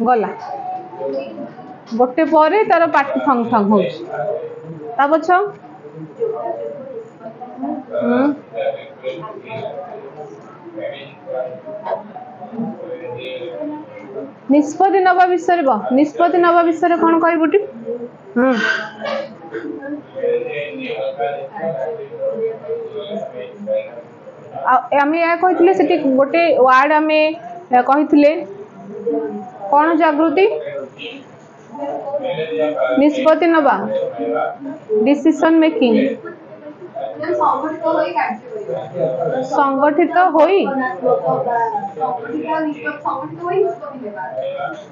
गला गोटे पर तार पाटी थंग थंग हो पछ निष्पत्ति नवा विषय निष्पत्ति नवा विषय कौन कहबुटी आमे या कहिथिले सेठी गोटे वर्ड आमे कहिथिले कौन जागृति निष्पत्ति नवा डिसीजन मेकिंग संगठित होई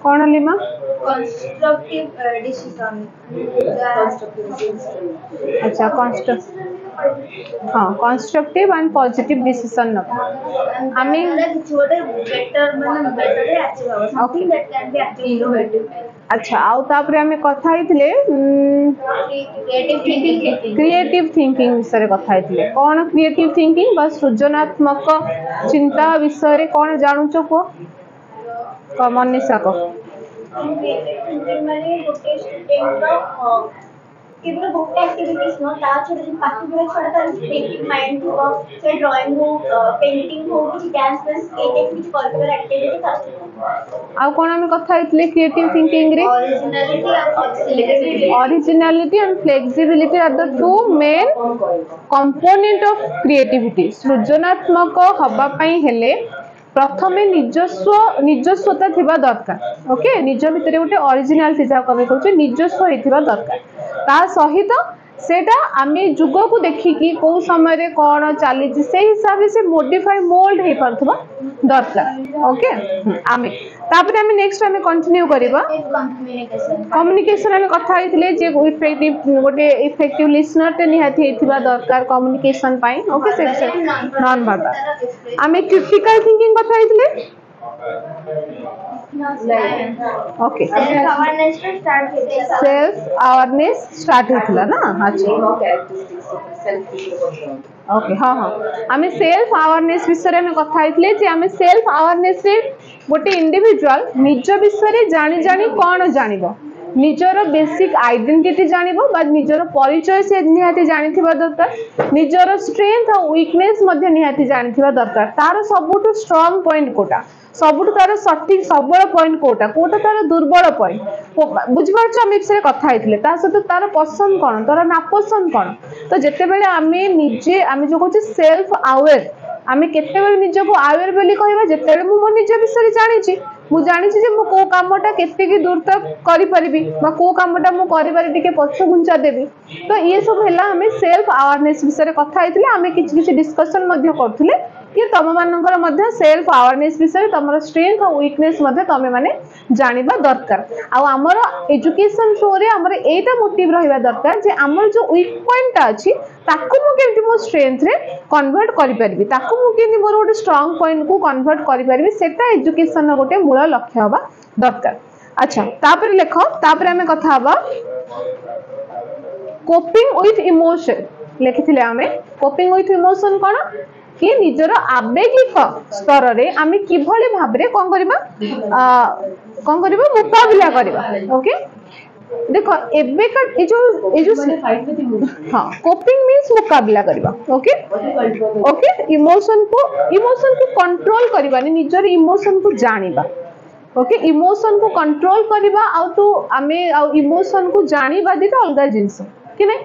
कौन लिमा कंस्ट्रक्टिव डिसीजन अच्छा कंस्ट्रक्टिव एंड पॉजिटिव डिसीजन नबा आमी बेटर मतलब बेटर अचीव हो something that can be actually innovative अच्छा आउ तापरे आमे कथा हितले क्रिएटिव थिंकिंग विषय कथा हितले कौन क्रिएटिव थिंकिंग बा सृजनात्मक चिंता विषय रे कौन जानुचो को मनीषा को माने गोटे स्टूडेंट रो केवल गोटे एक्टिविटीज न ता छोड़ जे बाकी पूरा छोड़ तार पेंटिंग माइंड हो से ड्राइंग हो पेंटिंग हो कि डांस डांस एटे कुछ कल्चरल एक्टिविटी कर आ कोन हम कथा हितले क्रिएटिव थिंकिंग रे originality and flexibility are the two main component of creativity सृजनात्मक हबा पई हेले प्रथमे निजस्वता थिबा दरकार ओके निज भितरे गोटे ओरिजिनालिटी जा कमे कहछ निजस्व हेथिबा दरकार ता सहित सेटा आमे जुग को देखिकी को समय रे कोन चली से हिसाब से मॉडिफाई मोल्ड हे परथबा दरकार ओके आमे तापर आमे नेक्स्ट आमे कंटिन्यू करबा कम्युनिकेशन आमे कथा हितले जे इफेक्टिव गोटे इफेक्टिव लिसनर ते निहाती हेथिबा दरकार कम्युनिकेशन पाई ओके से नॉन वर्बल आमे क्रिटिकल थिंकिंग कथा हितले ओके सेल्फ अवेयरनेस स्टार्ट होतला ना अच्छा ओके हाँ हाँ आमे सेल्फ अवेयरनेस विषय में कथा हितले जे आमे सेल्फ अवेयरनेस रे गोटे इंडिविजुअल निज विषय जानी जानी कौन जानिबो निजर बेसिक आइडेंटिटी जानिबो बा निजर परिचय से निहाती जानिथिबा दरकार निजर स्ट्रेंथ और वीकनेस मध्ये निहाती जानिथिबा दरकार तार सबुटु स्ट्रांग पॉइंट कोटा सबुटु तार सटीक सबल पॉइंट कोटा कोटा तार दुर्बल पॉइंट बुझ पारछ हम विषय कथा हितले ता सहित तार पसंद कोन तार नापसंद कोन तो जते बेले आमे निजे आमे जो कहू सेल्फ अवेयर आमे केते बेले निज को अवेयर बोली कहबा जते बेले मु निज विषय जानि छी मु जानि छी जे मु को कामटा केते की दूर तक करि परिबी बा को कामटा मु करि पारि टिके पछ गुंचा देबी तो ये सब हैला हमें सेल्फ अवेयरनेस विषय कथा हितले आमे किछि डिस्कशन मध्ये करथुले कि तम मानकर मध्ये सेल्फ अवेयरनेस विषय तमर स्ट्रेंथ और वीकनेस मध्ये तमे माने जानिबा दरकार आ हमर एजुकेशन थ्रू रे हमर एटा मोटिव रहिबा दरकार जे हमर जो वीक पॉइंट अछि ताकू मु केमति मो स्ट्रेंथ रे कन्वर्ट करि परिबी ताकू मु केमति मोर गोटे स्ट्रांग पॉइंट को कन्वर्ट करि परिबी सेटा एजुकेशन रो गोटे मूल लक्ष्य होबा दरकार अच्छा तापर लेखो तापर हमें कथा हबा कोपिंग विथ इमोशन लिखिथिले हमें कोपिंग विथ इमोशन कोन कि निजर आवेगिक स्तर रे आमे किभली भाबरे कोन करबा मुकाबला करबा ओके देखो एबे का ए जो हां कोपिंग मींस मुकाबला करबा ओके ओके इमोशन को कंट्रोल करबा नि निजर इमोशन को जानिबा ओके इमोशन को कंट्रोल करबा आ तो आमे आ इमोशन को जानिबा दिटा अलगा जिंस कि नै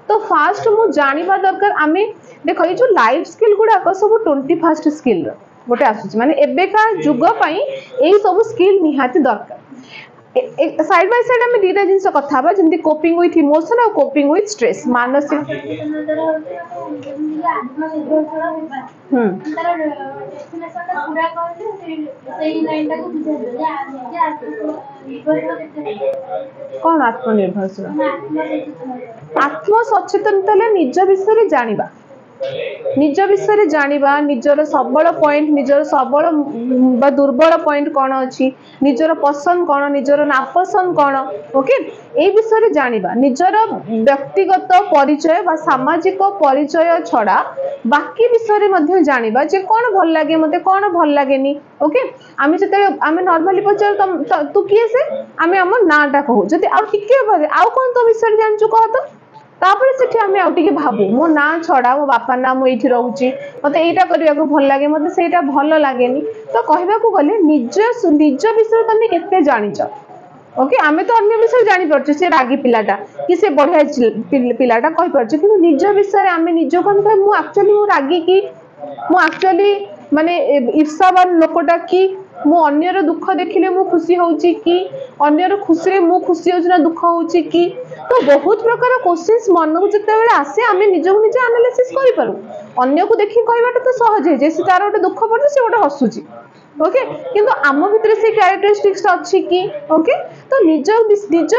तो फास्ट मु जानिबा दरकार आमे देखो ये जो लाइफ स्किल गुडा को सब 21st स्किल गोटे आसु माने एबे का जुग पई एई सब स्किल निहाती दरकार साइड बाय साइड हमें दीटा जिंस कथा बा जेंति कोपिंग विथ इमोशन और कोपिंग विथ स्ट्रेस मानसिक कौन आत्मनिर्भरशील आत्म सचेतनता निज विषय जानिबा निज विषय जानिबा निजर सबल पॉइंट निजर सबल बा दुर्बल पॉइंट कौन अच्छी निजर पसंद कौन निजर नापसंद कौन ओके ए विषय जानिबा निजर व्यक्तिगत परिचय बा सामाजिक परिचय छड़ा बाकी विषय मध्ये जानिबा जे कौन भल लागे मते कौन भल लागेनी ओके आमे जते आमे नॉर्मली पचार तू किए से आमे हमर नाटा कहू जति आ टिके आउ कोन तो विषय जानचु कह तो तापर सेठी आमे आउ टिके भाबू मो ना छड़ा मो बापा ना मो एठी रहउची मते एटा करिया को भल लागे मते सेटा भल लागेनी तो कहबा को गले निज विषय तमे केते जानिच ओके आमे तो अन्य विषय जानि परछ से रागी पिलाटा कि से बढ़िया पिलाटा कहि परछ कि निज विषय आमे निज कोन कह मु एक्चुअली मु रागी की मु एक्चुअली माने ईर्ष्यावान लोकटा की मु अन्यर दुख देखिले मु खुशी होउची कि अन्यर खुशी रे मु खुशी होउची ना दुख होउची कि तो बहुत प्रकार क्वेश्चंस मन को जते बेले आसे आमे निजो निजे एनालिसिस करि पारु अन्य को देखि कहबाटा तो सहज है जे से तार ओटे दुख पड़छ से ओटे हसुची ओके किंतु आम भितर से कैरेक्टरिस्टिक्स अच्छी कि ओके तो निज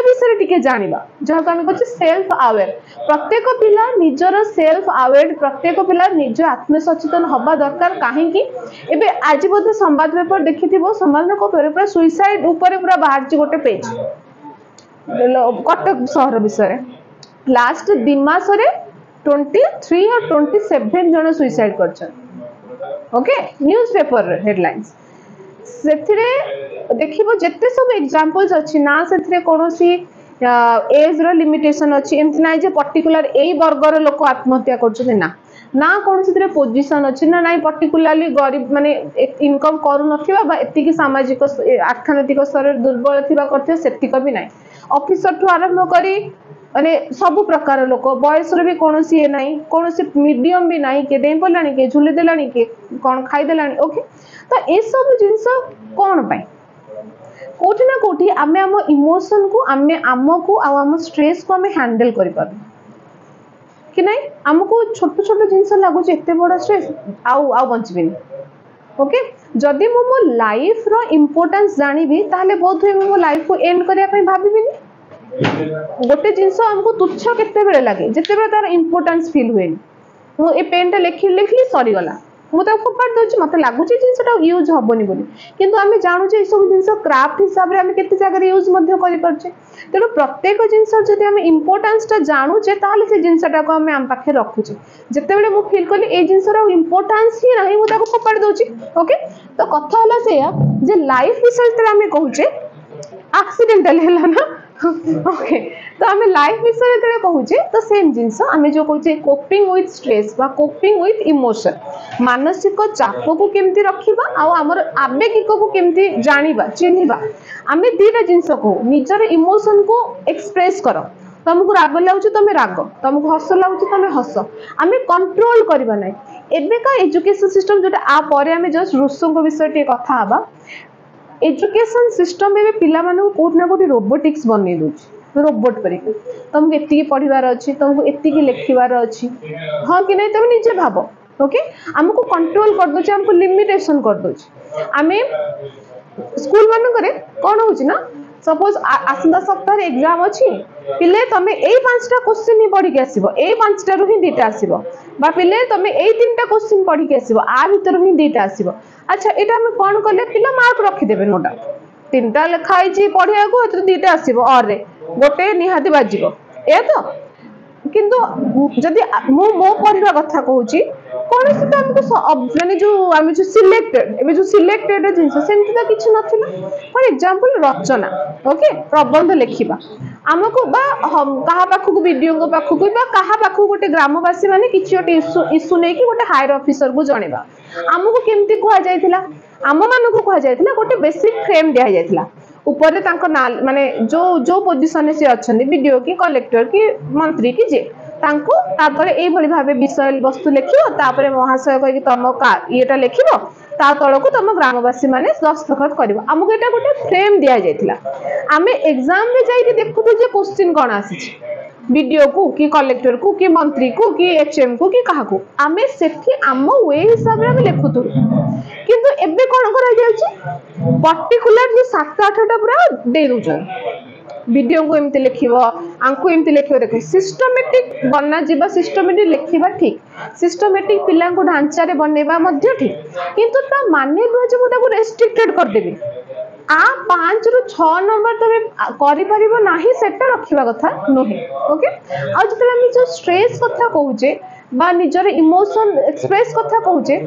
विषय टिके जानिबा जहा को हम कहछ सेल्फ अवेयर प्रत्येक पिला निजर सेल्फ अवेयर प्रत्येक पिला निज आत्म सचेतन हबा दरकार काहे कि एबे आज बोध संवाद पेपर देखिथिबो संवाद को पूरा सुइसाइड ऊपर पूरा बाहर छि गोटे पेज कटक शहर विषय लास्ट 2 मास रे 23 और 27 जन सुइसाइड करछन ओके न्यूज़ पेपर हेडलाइंस देखिबो जत्ते सब एग्जांपल्स अछि ना सेथिरे कोनोसी एज रो लिमिटेशन अछि एमति नै जे पर्टिकुलर एई वर्गर लोक आत्महत्या करछन ना ना कोनोसी तरे पोजीशन अछि ना नै पर्टिकुलरली गरीब माने इनकम करू नथिबा बा एतिकी सामाजिक अर्थनैतिक स्तर दुर्बल थिबा करथे सेतिक भी नै ऑफिसर ठु आरंभ करी अने सब प्रकार लोक बयस रे भी कोनोसी ए नै कोनोसी मीडियम भी नै के देई पलानी के झुली देलानी के कोन खाई देलानी ओके तो ए सब जिंस कोन पाई कोठी ना कोठी आमे हम इमोशन को आमे आमको आ हम स्ट्रेस को आमे हैंडल करि पार कि नै हमको छोट छोट जिंस लागु जे एते बड़ स्ट्रेस आउ बंचबिनी ओके जदि मो लाइफ रो इंपोर्टेंस जानिबी ताले बहुत होय मो लाइफ को एंड करिया पई भाबिबिनी गोटे जिंस हमको तुच्छ केते बेले लागे जते बेले तार इंपोर्टेंस फील हुए मो ए पेन टा लिखली सरी गला मु तो फोपाड़ दोछि मते लागुछि जिंसटा यूज हबोनी बोली किंतु आमे जानु जे सब जिंस क्राफ्ट हिसाब रे आमे केते जगह रे यूज मध्य करि परछे तेनो प्रत्येक जिंस जदि आमे इंपोर्टेंस टा जानु जे ताले से जिंसटा को आमे आम पाखे रखुछि जते बेले मु फील करली ए जिंस रो इंपोर्टेंस ही नाही मु ताको फोपाड़ दोछि ओके तो कथा हला से जे लाइफ विषय ते आमे कहूचे एक्सीडेंटल हैला ना ओके तो आमे लाइफ विषय रे कहूचे तो सेम जिंस आमे जो कहूचे कोपिंग विथ स्ट्रेस बा कोपिंग विथ इमोशन मानसिक चाप को केमती रखिबा आ हमर आवेगिक को केमती जानिबा चिन्हिबा आमे दीटा जिंस को निजर इमोशन को एक्सप्रेस करो तुमको राग लागुची तुम राग तुमको हस लागुची तुम हस आमे कंट्रोल करबा नै एबे का एजुकेशन सिस्टम जोटा आ परे आमे जस्ट रुसो को विषय टे कथा हबा एजुकेशन सिस्टम में पिला मानु कोट ना कोटी रोबोटिक्स बनै दोछि रोबोट परे तुमको एत्ती पढिबार अछि तुमको एत्ती लिखिबार अछि हां कि नै तुम निजे भाबो ओके हमको कंट्रोल कर दोछि हमको लिमिटेशन कर दोछि आमे स्कूल मान करे कोन होछि ना सपोज आसंदा सप्ताह एग्जाम अछि पिले तमे एई 5टा क्वेश्चन ही पढि के आसीबो एई 5टा रु ही 2टा आसीबो बा पिले तमे एई 3टा क्वेश्चन पढि के आसीबो आ भीतर ही 2टा आसीबो अच्छा एटा हम कोन करले पिला मार्क रखि देबे नोटा 3टा लिखाई छी पढिया को एत 2टा आसीबो और रे गोटे निहाती बाजिबो ए तो किंतु जदि मो पढिबा कथा कहूची कोन से तो हमको माने जो हम जो सिलेक्टेड जिंस सेमति तो किछ नथिला फॉर एग्जांपल रचना ओके प्रबंध लिखिबा हमको बा हम कहा पाखु को वीडियो को पाखु को बा कहा पाखु गोटे ग्रामवासी माने किछ गोटे इशू नै कि गोटे हायर ऑफिसर को जणेबा हमको केमति कोहा जायतिला आम मान को कोहा जायतिला गोटे बेसिक फ्रेम दिया जायतिला ऊपर तांको माने जो जो पोजीशन से अछन वीडियो की कलेक्टर की मंत्री की जे तांको तापर एई भली भाबे विषय वस्तु लिखियो तापर महाशय कहि तम का एटा लिखिबो ता तळको तम ग्रामवासी माने दस्तखत करबो हमको एटा गोटे फ्रेम दिया जायतिला आमे एग्जाम में जाई देखुतो जे क्वेश्चन कोन आसी वीडियो को कि कलेक्टर को कि मंत्री को कि एचएम को कि काहा को आमे सेठी आम वे हिसाब रे लिखुतो किंतु एबे कोन करा जायछि पर्टिकुलर जे 7-8 टा पूरा दे रुजन वीडियो को एमती लिखिबो आंकु एमती लिखिबो देखो सिस्टमेटिक बना जीवा सिस्टमेटिक लिखिबा ठीक सिस्टमेटिक पिला को ढांचा रे बनेबा मध्ये ठीक किंतु ता माने नुह जे मुटा को रेस्ट्रिक्टेड कर देबी आ 5 रु 6 नंबर तमे करि परिबो नाही सेटा रखिबा कथा नहे ओके आ जतले हम जो स्ट्रेस कथा कहूजे बा निजर इमोशन एक्सप्रेस कथा कहूजे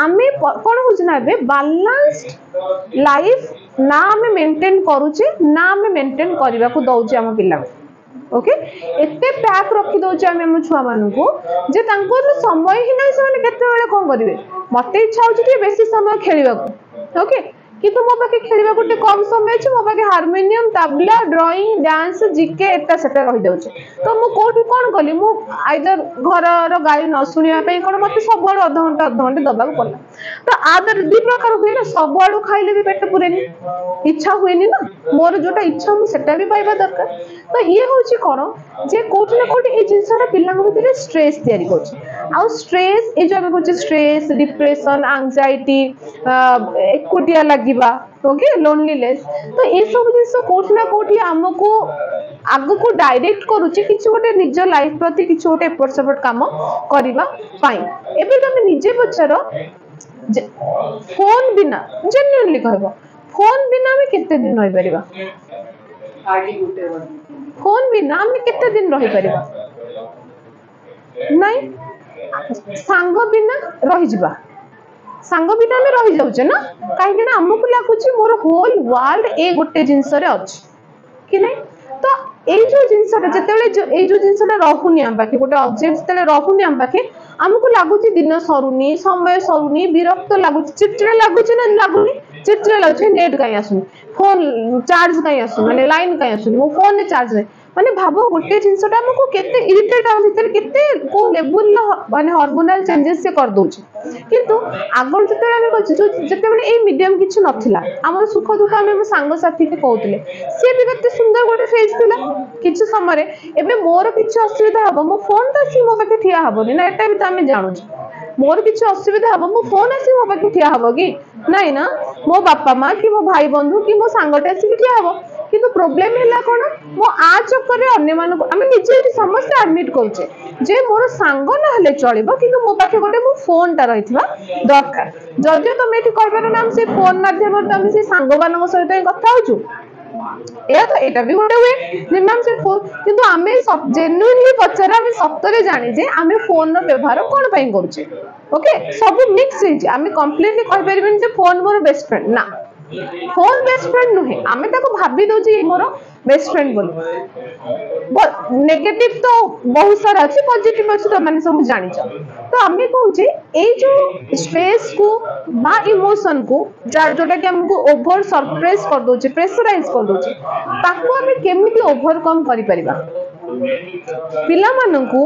आमे कोन होज ना बे बैलेंस्ड लाइफ ना आमे मेंटेन करूचे ना आमे मेंटेन करबा को दउचे हम पिला ओके एते पैक रखी दउचे हम छुआ मानु को जे तांको समय ही नै से केते बेले कोन करिवे मते इच्छा होची कि बेसी समय खेलिबा को ओके किंतु मो पाके खेलिबा गोटे कम समय अछि मो पाके harmonium tabla drawing dance GK एटा सेटा रहि जाउछ तो मो कोठी कोन कली मो आइदर घर रो गाय न सुनिया पे कोन मते सब आड़ आधा घंटा दबा को पड़ला तो आदर दु प्रकार होय ना सब आड़ खाइले भी पेट पुरेनी इच्छा होएनी ना मोर जोटा इच्छा मु सेटा भी पाइबा दरकार तो ये होची कोन जे कोठी ना कोठी ए जिंसटा पिल्ला भीतर स्ट्रेस तयारी करछ आ स्ट्रेस ए जो हम कहछ स्ट्रेस डिप्रेशन एंजाइटी एकुटिया लागिबा ओके लोनलीनेस तो ये सब जिंस कोठी ना कोठी हमको आगु को डायरेक्ट करूची किछ गोटे निज लाइफ प्रति किछ गोटे एफर्ट सपोर्ट काम करबा पाई एबे तुम निजे पचारो फोन बिना जेन्युइनली कहबो फोन बिना हम केते दिन रहि परिबा फोन बिना हम केते दिन रहि परिबा नहीं सांग बिना रहि जिबा सांग बिना में रहि जाउचे ना काहे ना हमकु लागुची मोर होल वर्ल्ड ए गोटे जिंस रे अछि कि नहीं तो ए जो जिंसटा जतेले ए जो जिंसटा रहुनी हम पाखे गोटे ऑब्जेक्ट जतेले रहुनी हम पाखे हमकु लागुची दिन सरुनी समय सरुनी विरक्त लागुची चिड़चिड़ा लागुची ना लागुनी चिड़चिड़ा लागुची नेट काई आसुनी फोन चार्ज काई आसुनी माने लाइन काई आसुनी मो फोन ने चार्ज नहीं माने भाबो गोटे जिंसटा हमकु केते इरिटेट आ भीतर केते को लेवल माने हार्मोनल चेंजेस से कर दोछि किंतु आगर जते हम कहछि जते बेले ए मीडियम किछ नथिला हमर सुख दुख हम सांग साथी के कहउतले से भी केते सुंदर गोटे फेज थिला किछ समय रे एबे मोर किछ असुविधा हबो मो फोन त सी मो पाके ठिया हबोनी ना एटा भी त हम जानु मोर किछ असुविधा हबो मो फोन आसी मो पाके ठिया हबो कि नाही ना मो बापा मां कि मो भाई बंधु कि मो सांगटे आसी ठिया हबो किंतु प्रॉब्लम हैला कोन मो आ चक्कर रे अन्य मानको हम निजे समस्त एडमिट करछे जे मोर सांग न हले चलिबो किंतु मो पाखे गोटे मो फोन ता रहितबा दरकार जदि तुम एठी करबार नाम से फोन माध्यम तुम से सांग मानको सहित कथा होछु तो एटा भी गोटे हुए जे मैम से फोन किंतु आमे सब जेन्युइनली पचरा हम सत्तरे जानि जे आमे फोन रो व्यवहार कोन पई करछे ओके सब मिक्स हे जे आमे कंप्लीटली कहि परिबेन जे फोन मोर बेस्ट फ्रेंड ना फोन बेस्ट फ्रेंड नुहे आमे ताको भाबी दो जे मोर बेस्ट फ्रेंड बोल नेगेटिव तो बहुत सारा अछि पॉजिटिव अछि तो माने सब जानि छ तो आमे कहू जे ए जो स्ट्रेस को बा इमोशन को जोटा कि हमको ओवर सरप्रेस कर दोचे प्रेशराइज कर दोचे ताको आमे केमिति ओवरकम करि परिबा पिला मानकू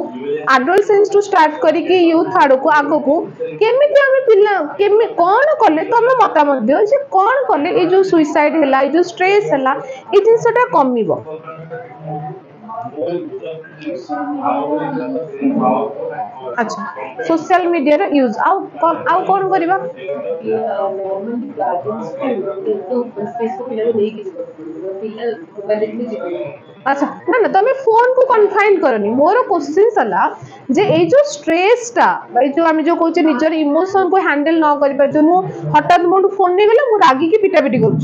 एडोलसेंस टू स्टार्ट करी कि यूथ आडो को आगो को केमिति आमे पिला केमि कोन करले तमे मतामत दियो जे कोन करले ए जो सुसाइड हैला ए जो स्ट्रेस हैला ए जिंसटा कमिबो अच्छा सोशल मीडिया रो यूज आउ कोन करबा अच्छा ना ना तमे फोन को कन्फाइन करनी मोर क्वेश्चन सला जे ए जो स्ट्रेस ता ए जो हम जो कहचे निजर इमोशन को हैंडल न करि पर जो हठात मोर फोन नै गेला मो रागी की पिटा पिटी करूछ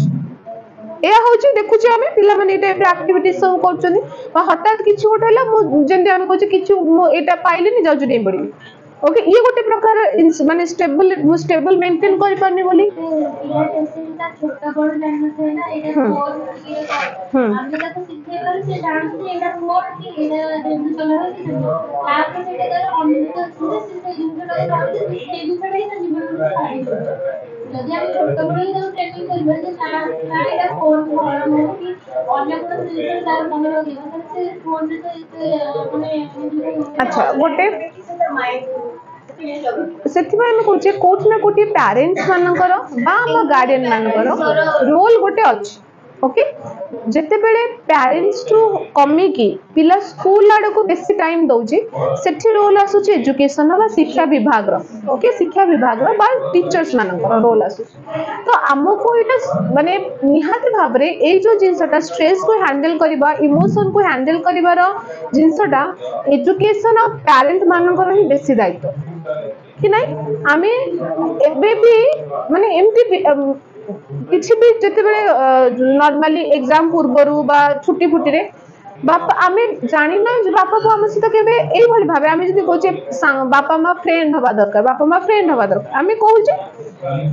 ए होची देखुची हमें पिला माने टाइप रे एक्टिविटी सब करछनी हठात किछु होटला मो जेंदे हम कहचे किछु एटा पाइले नि जाउ जने बडी ओके ये गोटे प्रकार माने स्टेबल मेंटेन करि परनी बोली छोटा बड़ जानना है ना एटा फोन हमने का सिखे पर से जानते एटा फोन की एटा जेन चला है आप से एटा अमृत से जिंदगी करते से दूसरे से जीवन যদি আমি ছোট বড়ই দাও ট্রেনিং করব যে না এটা ফোন ধরো কি অন্য কোনো জিনিস তার মনে রাখবে তাহলে সে ফোন তো মানে আচ্ছা গোটে सेथिबा हम कहचे कोठ ना कोठी पेरेंट्स मानकर बा हम गार्डियन मानकर रोल गोटे अछि ओके जिते बेले पेरेंट्स टू कमी की पिला स्कूल आड़ को बेसी टाइम दौची सेठी रोल आसुची एजुकेशन बा शिक्षा विभाग रो ओके शिक्षा विभाग रो बा टीचर्स मानकर रोल आसुची तो हमको एटा माने निहाती भाव रे ए जो जिंसटा स्ट्रेस को हैंडल करबा इमोशन को हैंडल करबार जिंसटा एजुकेशन और पेरेंट मानकर ही बेसी दायित्व कि नहीं आमे एबे भी माने एमती किसी भी जिते नॉर्मली एग्जाम पूर्वरु बा छुट्टी फुटी रे बापा आमे जानी ना जे बापा को हम सहित केबे एई भली भाबे आमे जदी कहूचे बापा माँ फ्रेंड हवा दरकार बापा माँ फ्रेंड हवा दरकार आमे कहूचे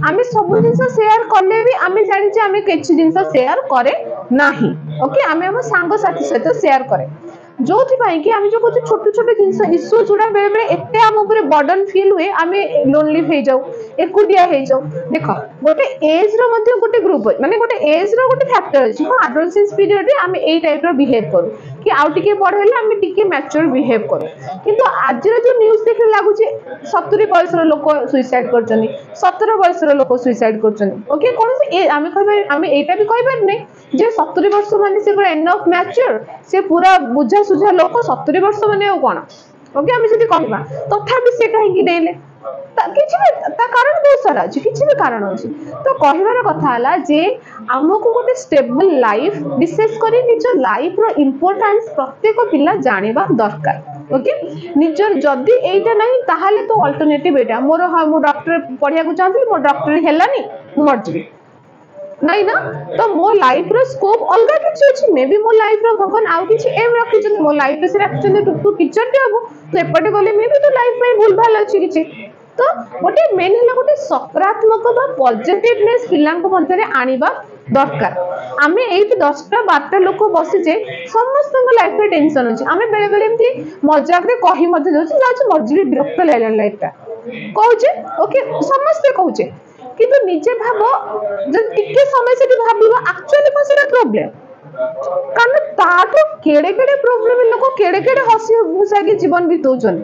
आमे सब जिंस शेयर करले भी आमे जानि जे आमे किछि जिंस शेयर करे नाही ओके आमे हम सांग साथी सहित शेयर करे जो कि आम जो कुछ छोट छोट जिन इश्यू जोड़ा बेले बेले एते आम ऊपर बर्डन फील हुए आम लोनली हो जाऊ एकुटिया हो जाऊ देख गोटे एज रो मध्य गोटे ग्रुप माने गोटे एज रो गोटे फैक्टर अछि हां एडोलसेंस पीरियड रे आम एई टाइप रो बिहेव करू कि आउ टिके बड़ हेले आम टिके मैच्योर बिहेव करू किंतु आज रो जो न्यूज़ देखि लागु छी 70 वर्ष रो लोक सुसाइड करछनी 17 वर्ष रो लोक सुसाइड करछनी ओके कोन से आम कहबे आम एटा भी कहबार नै जे 70 वर्ष माने से पूरा एनफ मैच्योर से पूरा बुझा सुझा लोक 70 वर्ष माने कोन ओके आम जदी कहबा तथापि से कहीं देले कारण बहुत सारा अच्छी किसी भी कारण अच्छी तो कहबार कथा हला जे आमको गोटे स्टेबल लाइफ विशेषकर निज लाइफ रो इम्पोर्टेंस प्रत्येक पिला जानिबा दरकार ओके निजर जदी एटा नहीं ताहाले तो अल्टरनेटिव एटा मोर हां मो डॉक्टर पढ़िया को चाहती मो डॉक्टर हेलानी मर जीवी नहीं ना तो मो लाइफ रो स्कोप अलगा किछि अछि मे बी मो लाइफ रो भगवान आउ किछि एम रखि छन मो लाइफ से रखि टू टीचर टे हबो तो एपटे गले मे बी तो लाइफ में भूल भाल अछि किछि तो गोटे मेन है गोटे सकारात्मक बा पॉजिटिवनेस पिलांको मध्य रे आनिबा दरकार आमे एठी 10टा 12टा लोक बसिजे समस्त लाइफ रे टेंशन अछि आमे बेले बेले एमती मजाक रे कहि मध्य दोछि जाछ मर्जी विरक्त लागला लाइफटा कहूचे ओके समस्त कहूचे किंतु निजे भाबो जब टिके समय से भाबिबो एक्चुअली कोन सेटा प्रॉब्लम कारण तातो केड़े केड़े प्रॉब्लम लोक केड़े केड़े हसी हुसा के जीवन बितौछन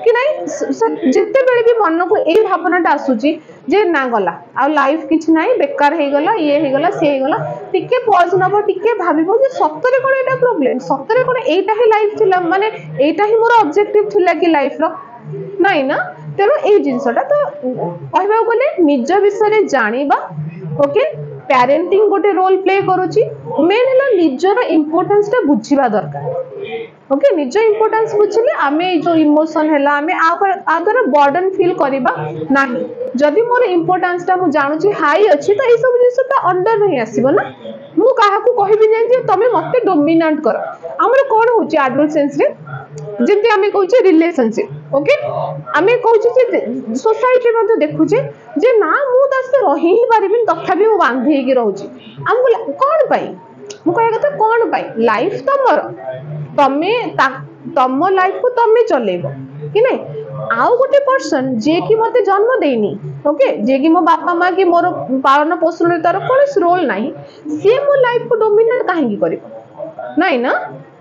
कि नहीं जिते बेले भी मन को ए भावनाटा आसुची जे ना गला आ लाइफ किछ नाही बेकार हे गला ये हे गला से हे गला टिके पॉज नबो टिके भाबिबो जे सत्तरे कोन एटा प्रॉब्लम सत्तरे कोन एटा ही लाइफ थिला माने एटा ही मोर ऑब्जेक्टिव थिला कि लाइफ रो नाही ना तेरो ए जिंसटा तो कहबा गले निज विषय जानिबा ओके पेरेंटिंग गोटे रोल प्ले करूची मेन है निजर इंपोर्टेंस टा बुझिबा दरकार ओके निज इंपोर्टेंस बुझिले आमे जो इमोशन हैला आमे आ द्वारा बर्डन फील करबा नाही जदी मोर इंपोर्टेंस टा मु जानुची हाई अछि तो ए सब जिंसटा अंडर नहीं आसीबो ना मु काहा को कहबी नै जे तमे मते डोमिनेट कर हमर कोन होची एडोलसेंस रे जेंति आमे कहूचे रिलेशनशिप ओके आमे कहूचे जे सोसाइटी मध्ये देखुचे जे ना मु दास रही ही पारिबिन तथापि मु बांधी की रहूची हमको कोन पाई मु कहया कथा कोन पाई लाइफ तमर तमे तम लाइफ को तमे चलेबो कि नै आउ गोटे पर्सन जे कि मते जन्म देनी ओके जे कि मो बापा माँ की मोर पालन पोषण रे तार कोन रोल नाही से मो लाइफ को डोमिनेट काहे करिबो नाही ना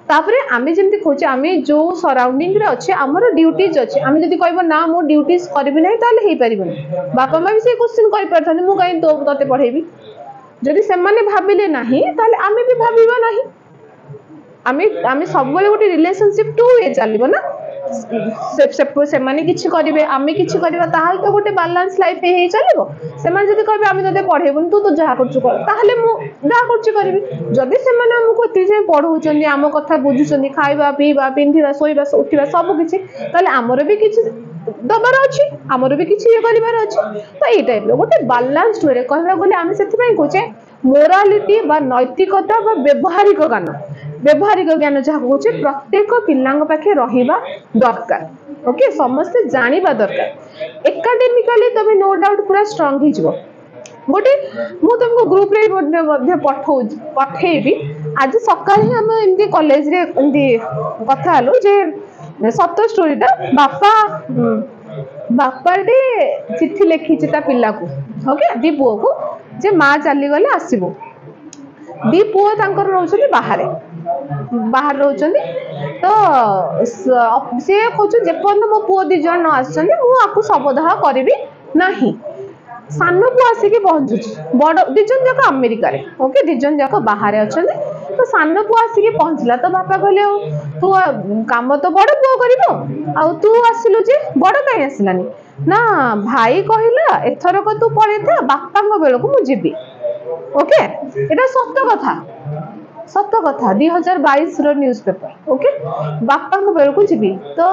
तापरे आमे जेमति खोचे आमे जो सराउंडिंग रे अच्छे हमर ड्यूटीज अच्छे आमे जदी कहबो ना मो ड्यूटीज करबी नै ताले हेई परिबो बापा माँ भी से क्वेश्चन करि परथाने मु काई तो तते पढेबी जदी से माने भाबिले नाही ताले आमे भी भाबिबा नाही आमे सब बेले गोटे रिलेशनशिप टू वे चलिबो ना से माने किछि करिवे आमे किछि करिवा ताहाल तो गोटे बैलेंस लाइफ हे चलिबो से माने जदी कहबे आमे तते पढेबुन तू तो जहा करछु कर ताहाले मु जहा करछु करबी जदी से माने हमको एति जे पढौचंदी आम कथा बुझुचंदी खाइबा पीबा पिंधिबा सोइबा उठिबा सब किछि ताले हमर भी किछि दबार अछि हमर भी किछि ये करिवार अछि तो ए टाइप रो गोटे बैलेंस्ड वे रे कहबा गले आमे सेति पई कहचे मोरालिटी बा नैतिकता बा व्यवहारिक ज्ञान जहाँ कहे प्रत्येक पिलांग पाखे रहिबा दरकार ओके समस्त जानिबा दरकार एकाडेमिकली तबे नो डाउट पूरा स्ट्रांग ही जिवो गोटे मु तुमको ग्रुप रे मध्ये पठेबी आज सकाळ ही हम एमती कॉलेज रे एमती कथा हलो जे सत्य स्टोरीटा बापा रे चिट्ठी लिखी ता पिला को ओके दी पुओ को जे माँ चली गले आसीबो दी पुओ तांकर रहउछली बाहर रहउछली तो से कहछु जे पन मो पुओ दी जण न आछन मु आपको सबदाह करबी नाही सान पु आसिक पहुंचुची बड़ दिजन जाक अमेरिका ओके दिजन जाक बाहर अच्छा तो सान पु आसिक पहुंचला तो बापा कहले तू काम तो बड़ पुओ कर तू आसिलु जे बड़ कहीं आसलानी ना भाई कहला एथरक तू पड़े था बापा बेलू मु जीवी ओके एटा सत्य कथा 2022 रो न्यूज पेपर ओके बापा बेलू जीवी तो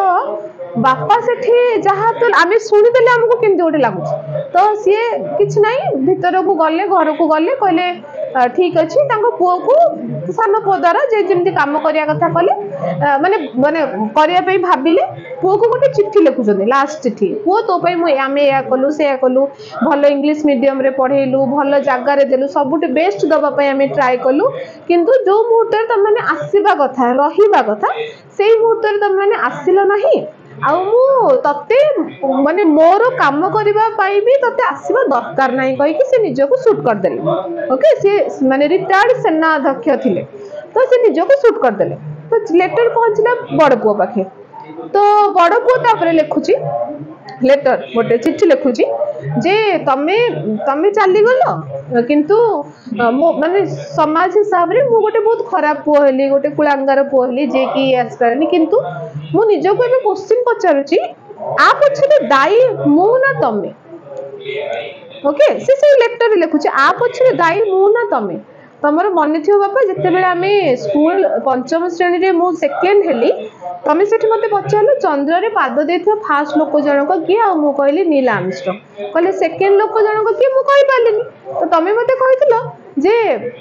बापा सेठी जहाँ तो आम शुणीदे आमको केमती गोटे लगुच तो सी कि ना भीतर को गले घर को गले कहले ठीक अच्छे पुओ को सान पुओ द्वारा जमी कम करने कथा कले माने माने करने भाविले पुओ को गोटे चिट्ठी लिखुं लास्ट चिट्ठी पुओ तो आम या कलु से कलु भल इंग्लिश मीडियम रे पढ़ेलु भल जगार देलु सबुठ बेस्ट दवाई आम ट्राए कलु किंतु जो मुहूर्त तुम मैंने आसवा कथा रहा कथा से मुहूर्त तुम मैंने आसिल नहीं तते माने मोर काम करने भी तते आसवा दरकार नहीं कहीकि से निजको शूट करदेले ओके सी माने रिटायर्ड सेना अध्यक्ष थिले तो से निजको शूट करदेले तो लेटर पहुंचला बड़ पुओ पाखे तो बड़ पुओ तापर लिखुची लेटर गोटे चिट्ठी लिखुची जे तमे तमे चली गल किंतु माने समाज हिसाब रे मु गोटे बहुत खराब पुओ हेली गोटे कुलांगार पुओ हेली जे कि आसपारनी किंतु मु निजको एबे क्वेश्चन पचारुची आ पछरे दाई मु ना तमे ओके से लेटर लिखुची आ पछरे दाई मु ना तमे तमर मन थी बापा जिते बेले आम स्कूल पंचम श्रेणी रे मु सेकेंड हेली तमें से मत पचारू चंद्र रे पाद दे फास्ट लोक जनक किए आ मु कहली नील आर्मस्ट्रांग कहले सेकेंड लोक जनक किए मु कहि पारलिनी तो तमें मते कहितलो जे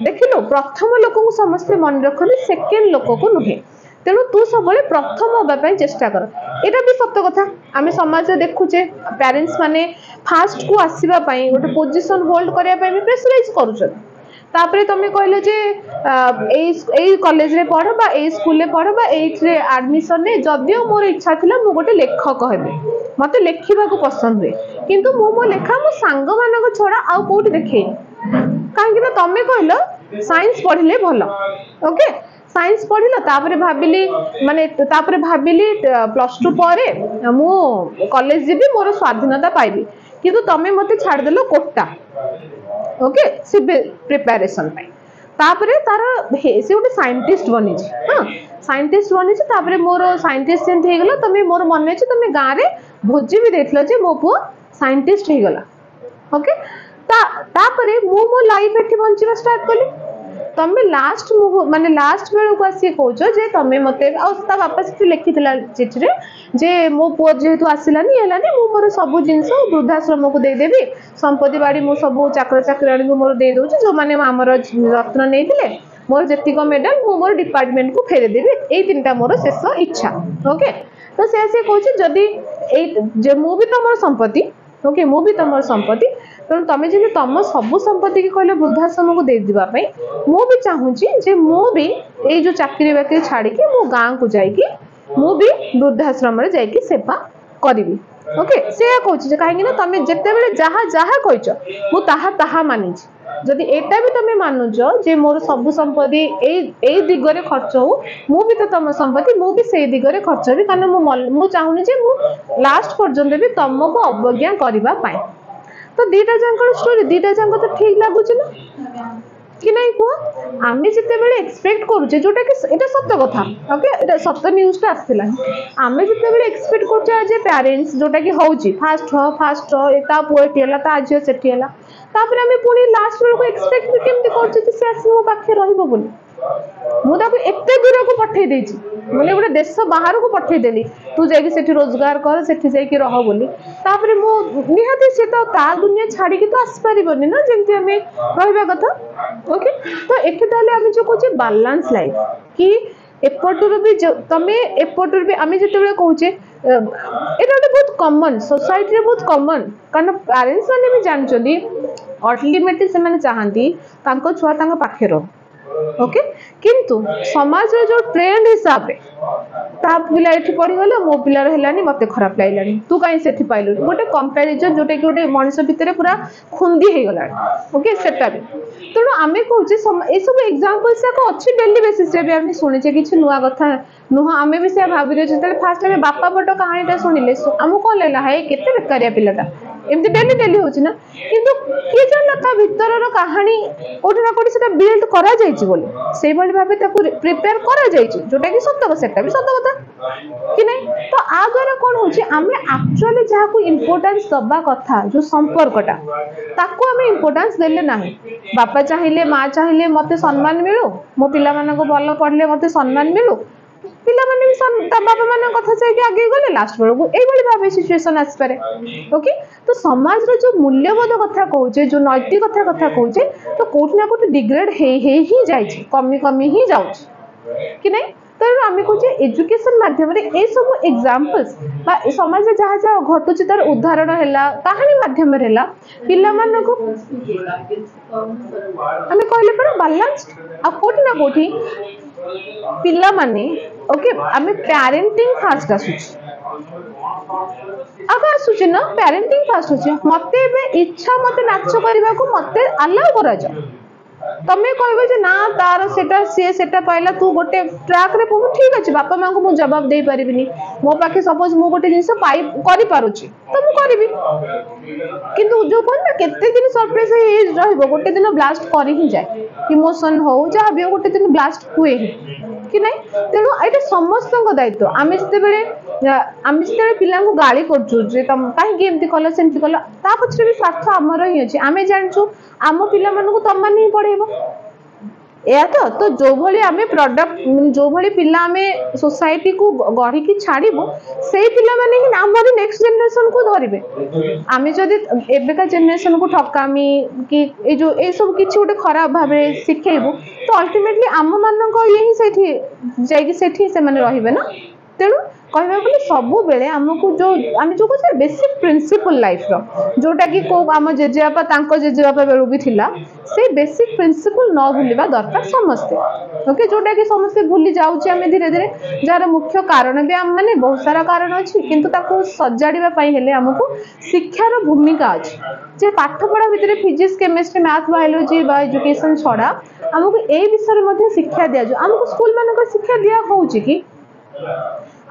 देखिलो प्रथम लोक को समस्त मन रखनी सेकेंड लोक को नुहे तेणु तू सब प्रथम होगा चेष्टा कर यहाँ भी सत्य कथा आम समाज देखुचे पेरेंट्स माने फास्ट को आसवा गोटे पोजिशन होल्ड करने भी प्रेसराइज कर तापरे तमें कहले जे ए कॉलेज रे पढ़ बा ए स्कूल रे पढ़ बा ए एडमिशन ने जदियो मोर इच्छा थिला मु गोटे लेखक हेबे मते लेखिबा को पसंद हुए किंतु मो लेखा मो सांग मानक छड़ा आ कोठी देखे काहे कि तमें कहलो साइंस पढ़िले भलो ओके साइंस पढ़िल तापरे भाबिली माने तापरे भाबिली +2 परे मु कॉलेज जीबी मोर स्वाधीनता पाइबी किंतु तमें मते छाड़ देलो कोटा ओके सिविल प्रिपरेशन पाई तापरे तार से गोटे साइंटिस्ट बनी हाँ साइंटिस्ट बनी तापरे मोर साइंटिस्ट सेंट हो गला तमें मोर मन अच्छे तमें गाँव रे भोजी भी देथिलो जे मो पुओ साइंटिस्ट हो गला ओके तापरे मो लाइफ एठी बंचिबा स्टार्ट कली तमें लास्ट माने लास्ट बेल को आसी कहूछ जे तमें मते ता बापा से लिखी चिठी रे जे मो पुओ जेहेतु आसिलानी हेलानी मु मोर सब जिनस वृद्धाश्रम को दे देबी संपत्ति बाड़ी मु सब चाकर चाकराणी को मोर दे दोछ जो माने हमर रत्न नेइतिले मोर जेतिक मेडल मु मोर डिपार्टमेंट को फेरे देबी ए तीनटा मोर शेष इच्छा ओके तो से कहूछ जदी ए जे मु भी तमर संपत्ति ओके मु भी तमर संपत्ति तेणु तमें जब तुम सब संपत्ति की कहले वृद्धाश्रम को दे देवाई मु भी चाहूँगी जे मु भी ये जो चाकरी बाकरी छाड़ी मो गाँ को जाइए मु भी वृद्धाश्रम रे जाइए सेवा करी ओके से कहूँ कहीं तुम जिते बड़े जहाँ जहाँ कह मुझे मानी जदि एटा भी तुम मानुच जे मोर सब संपत्ति ए दिगरे खर्च हो मु भी तो तुम संपत्ति मु भी से दिगरे खर्च भी कारण मु चाहूनी जे मु लास्ट पर्यंत भी तुमको अवज्ञा करने तो दीटा जांक स्टोरी दीटा जांक तो ठीक लगुच ना कि नहीं कह आम जिते बड़े एक्सपेक्ट करुचे जोटा कि ये सत्य कथा ओके सत्य न्यूज़टा आसला आम जिते बड़े एक्सपेक्ट करुचे एज ए पेरेंट्स जोटा कि हूँ फास्ट ता पुओ ये ता झील से तापर आम पुणी लास्ट बेलू एक्सपेक्ट भी केमती कर सी आस मो पाखे रही मुझे एत दूर को पठे मैंने गोटे देश बाहर को पठेदेली तू जाकि रोजगार कर से रह बोली तापर मो निहाती से तो ता दुनिया छाड़ी तो आसपार ना जमी आम रहा कथा ओके तो ये आम जो कहे बालांस लाइफ कि एपटर भी तमें एपटर भी आम जिते कहचे ये गोटे बहुत कमन सोसाइटी बहुत कमन कारण पेरेंट्स मैंने भी जानते अल्टिमेटली से चाहती छुआ पाखे रह ओके किंतु समाज जो ट्रेंड हिसाब रे ता पिला एठी पड़ी गले मो पिला हेलानी मते खराब लागिलानी तू काई सेठी पाइलु गोटे कंपैरिजन जोटे कि गोटे मनुष्य भितर पूरा खुंदी हे गला ओके सेटा भी तेणु आमे कहूचे ए सब एग्जांपल्स को अच्छी डेली बेसिस रे भी आमे सुने जे किछ नुआ कथा नुह आमे भी से भाबिले जते फास्ट आमे बापा पटो कहानीटा सुनिले हमको कोन लेला है केते बेकारिया पिलाटा एमती डेली डेली होची ना किंतु किए जान ता भीतर कहानी कोठी ना कोठी सेटा बिल्ड करा जायछि बोले सेही भली भाबे ताकू प्रिपेयर करा जायछि जोटा कि सत्य सेटा भी सत्य कथा कि नहीं। तो आ द्वारा कौन होची आमे एक्चुअली जहा को इंपोर्टेंस दबा कथा जो संपर्कटा ताकू आमे इंपोर्टेंस देले नाही। बापा चाहिए माँ चाहिए मते सम्मान मिलू मो पिला माने को भल पढ़ले मते सम्मान मिलू पिला माने भी बापा माने कथा चाहिए आगे गले लास्ट बेलू एई भली भाबे सिचुएशन आस पारे। ओके तो समाज रो जो मूल्यबोध कथा कहूचे जो नैतिक कथा कहूचे तो कोठी ना कोठी डिग्रेड ही जाइछि कमी ही जाउछि कि नहीं। तेणु आम कहे एजुकेशन माध्यम ए सब एग्जांपल्स समाज में जहाँ जहाँ घटुची तार उदाहरण है कहानी माध्यम पिला आम कहले पर बालांस आ कोठी ना कोठी पिला माने ओके आम पेरेंटिंग फास्ट आसुची ना पेरेंटिंग फास्ट होची मते इच्छा मते नाच करने को मते अलाउ करा जाओ तमें कहबे जे ना तार सेटा सेटा पाइला तू गोटे ट्रैक रे पहु ठीक अछि बापा मां को मु जवाब दे परिबिनी मो पाखे सपोज मु गोटे जिंस पाई करि पारुची तो मु करबी किंतु जो कोन ना केते दिन सरप्राइज हे रहबो गोटे दिन ब्लास्ट करि ही जाय इमोशन हो जहा भी गोटे दिन ब्लास्ट हुए कि नहीं। तेणु एटा समस्त दायित्व आम जिते पिला गाड़ी करुँ कहीं एमती कल सेमती कल ता पछरे भी स्वार्थ आमर ही अच्छे आम जानचु आम पिला तुम मैंने ही पढ़ेब या तो जो भली आमे प्रोडक्ट जो भली पिला आमे सोसाइटी को गढ़ी की छाड़िबो से पिला माने ही आमरी नेक्स्ट जनरेशन को धरिबे आमे जदी एबेका जनरेशन को ठकामी कि ए जो ए सब किछि गोटे खराब भाबे सिखेइबो तो अल्टीमेटली आम मानन को यही सेठी जाई सेठी से माने रहिबे ना। तेणु कहबा बोले सबु बेले हमको जो आम जो कहते बेसिक प्रिंसिपल लाइफ रो जोटा कि को आम जेजेबापा तांको जेजेबापा बेलू भी थिला से बेसिक प्रिंसिपल न भूलिबा दरकार समस्ते ओके जोटा कि समस्ते भूली जाउची आमे धीरे धीरे जार मुख्य कारण भी आम माने बहुत सारा कारण अछि किंतु ताको सजाडिबा पई हेले हमको शिक्षार भूमिका अछि जे पाठ पढ़ा भितरे फिजिक्स केमिस्ट्री मैथ बायोलॉजी बा एजुकेशन छडा हमको ए विषय मध्ये शिक्षा दिया जो हमको स्कूल मानक शिक्षा दिया होउची कि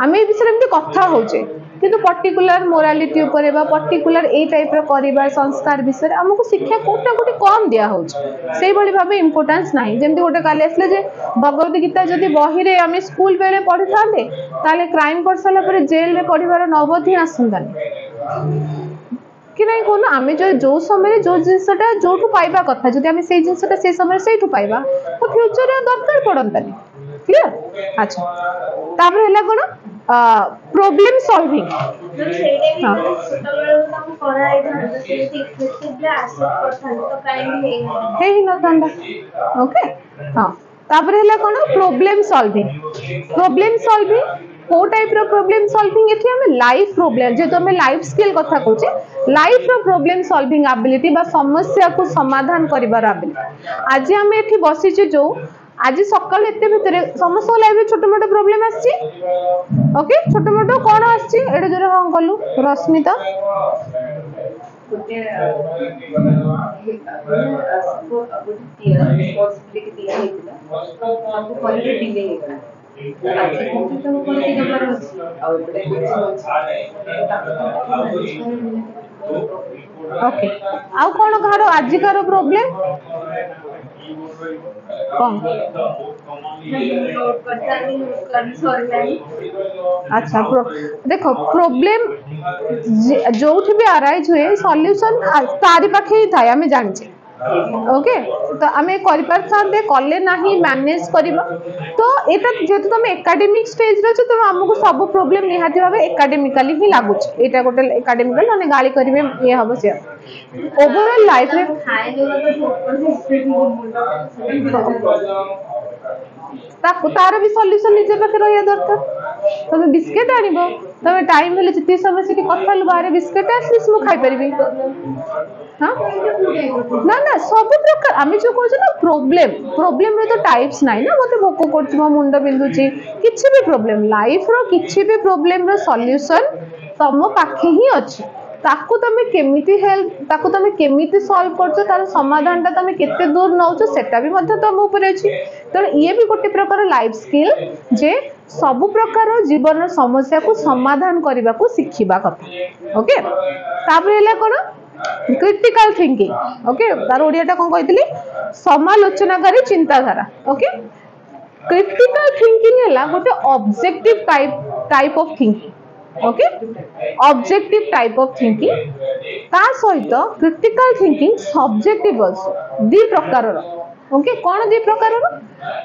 आम ए विषय में कथा होचे किंतु पर्टिकुलर मोरालिटी ऊपर बा पर्टिकुलर ए टाइप रो करिबा संस्कार विषय हमको शिक्षा कोटा कोटी कम दिया होचे सेही भली भाबे इंपोर्टेंस नाही जेमति गोटे काले असले जे भगवत गीता जदी बही रे आम स्कूल बेले पढ़ी थांते ताले क्राइम कर साला पर जेल रे पढ़िबार नौबत ही आसंतानी कि नहीं कोन आमे जो समय जो जिनसटा जोठू पाइबा कथा जदी आमे सेही जिनसटा से समय सेठू पाइबा तो फ्यूचर रे दरकार पड़ंतानी क्लियर। अच्छा तापर हैला कोन प्रॉब्लम सॉल्विंग ओके हाँ तापर हैला कोन प्रॉब्लम सॉल्विंग को टाइप रो प्रॉब्लम सॉल्विंग एथि हमें लाइफ प्रॉब्लम जे तो हमें लाइफ स्किल कथा कहूचे लाइफ रो प्रॉब्लम सॉल्विंग एबिलिटी बा समस्या को समाधान करिबार एबिलिटी आज हमें एथि बसी जे जो आज सकाल एते भितरे समस्त लाइफ छोट मोट प्रॉब्लम आछि ओके छोट मोट कोन आछि एडे जरे हां कलु रश्मिता ओके आउ कोन कहारो आजिकार प्रॉब्लम कौन अच्छा देखो प्रॉब्लम जो भी अराइज हुए सॉल्यूशन तारी पाखे ही थाए आमे जानचे ओके तो आमे करि पारथांते कले नाही मैनेज करबा तो एटा जेतु तुम एकेडमिक स्टेज रे तो हमको सब प्रॉब्लम निहाती भाबे एकेडमिकली ही लागुच एटा गोटे एकेडमिकल माने गाली करिवे ये हबो से ओवरऑल लाइफ रे तार भी सॉल्यूशन निजे पाखे रहिया दरकार तुम बिस्किट आनिबो तुम टाइम हेले जति समय से कथा बारे बिस्किट आसीस मु खाई परिबी हां ना ना सब प्रकार आमे जो कहछ ना प्रॉब्लम रे तो टाइप्स नाही ना मते भोको करछ म मुंड बिंदुची किछि भी प्रॉब्लम लाइफ रो किछि भी प्रॉब्लम रो सॉल्यूशन तम पाखे ही अछि ताकू तुम केमिति हेल्प ताकू तुम केमिति सॉल्व करछो तार समाधान ता तुम केते दूर नौछो सेटा भी मध्य तुम ऊपर अछि। तो ये भी गोटे प्रकार लाइफ स्किल जे सब प्रकार जीवन समस्या को समाधान करने को शिखिबा कथा। ओके तापर एला कोन क्रिटिकल थिंकिंग। ओके तार ओडियाटा कोन कहितली समालोचनाकारी चिंताधारा। ओके क्रिटिकल थिंकिंग हैला गोटे objective type of thinking. Okay objective type of thinking ता सहित क्रिटिकल थिंकिंग सब्जेक्टिव आल्सो दी प्रकार रो। ओके कोन दी प्रकार रो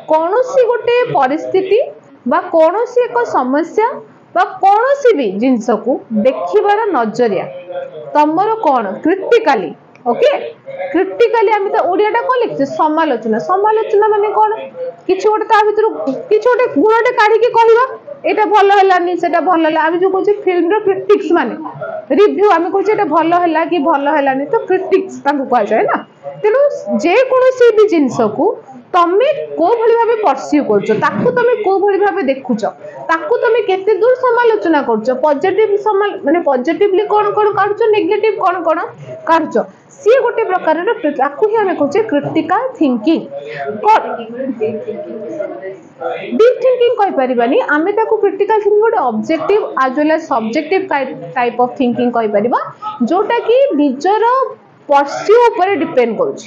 कोनोसी गोटे परिस्थिति बा कोनोसी एक समस्या बा कोनोसी भी जिंस को देखिबार नजरिया तमरो कोन क्रिटिकली। ओके क्रिटिकली आम तो ओडियाटा कोन लिखछे समालोचना। समालोचना माने कोन किछ गोटे ता भितर किछ गोटे गुणटे काढी के कहबा एटा भलो हलानी सेटा भलो हला। आम जो कहछे फिल्म रो क्रिटिक्स माने रिव्यू आम कहछे एटा भलो हला कि भलो हलानी तो क्रिटिक्स ताकू कह जाय ना। तेनु जे कोनोसी भी जिंस को तमे को भली भाबे परस्यू करछो ताकू तमे को भली भाबे देखुछो ताकू तमे केते दूर समालोचना करछो पॉजिटिव माने पॉजिटिवली कोन कोन काढछो नेगेटिव कोन कोन काढछो सी गोटे प्रकार रो ताकू ही हमें कहछे क्रिटिकल थिंकिंग। डीप थिंकिंग कहि परिबानी आमे ताकू क्रिटिकल थिंकिंग गोटे objective as well as subjective type of thinking कहि परिबा जोटा कि निजर परस्यू ऊपर डिपेंड करूछ।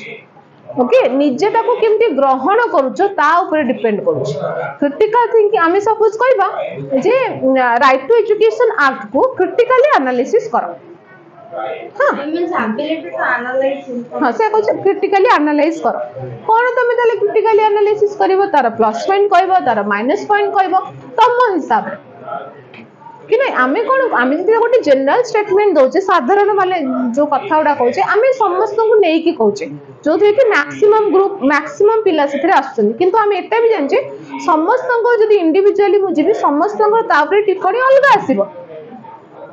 ओके निजे ताको केमती ग्रहण करूछो ता ऊपर डिपेंड करूछ। क्रिटिकल थिंकिंग आमे सपोज कहबा जे राइट टू एजुकेशन एक्ट को क्रिटिकली एनालिसिस करो। हां मींस एबिलिटी टू एनालाइज। हां से कुछ क्रिटिकली एनालाइज करो कोन तमे ताले क्रिटिकली एनालिसिस करबो तार प्लस पॉइंट कहबो तार माइनस पॉइंट कहबो तम हिसाब रे कि नहीं। आमे कोन आमे जे गोटे जनरल स्टेटमेंट दोचे साधारण माने जो कथा उडा कहूचे आमे समस्त को नै कि कहूचे जो थे कि मैक्सिमम ग्रुप मैक्सिमम पिला सेथरे आछन किंतु आमे एटा भी जानचे समस्त को जदी इंडिविजुअली मुजिबी समस्त को तापरे टिप्पणी अलगा आसीबो।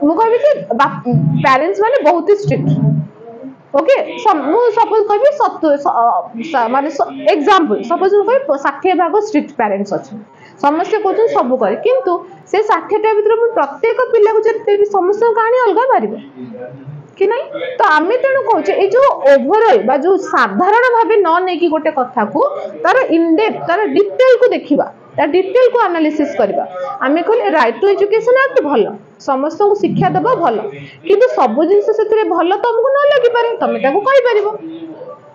मु कहबी कि पेरेंट्स माने बहुत ही स्ट्रिक्ट। ओके मु सपोज कहबी माने एग्जांपल सपोज मु कहबी 60 भाग स्ट्रिक्ट पेरेंट्स अछन समस्त कहउछन सब करे किंतु से 60 टा भीतर प्रत्येक पिला को जते भी समस्त कहानी अलगा मारिबो कि नहीं। तो आमे तेनु कहउछे ए जो ओवरऑल बा जो साधारण भाबे न नै कि गोटे कथा को तार इन डेप्थ तार डिटेल को देखिबा ता डिटेल को एनालिसिस करबा। आमे कहले राइट टू एजुकेशन एक्ट भलो समस्त को शिक्षा दबा भलो किंतु सब जिंस सेतरे भलो तुमको न लागि पारे तमे ताको कहि परिबो।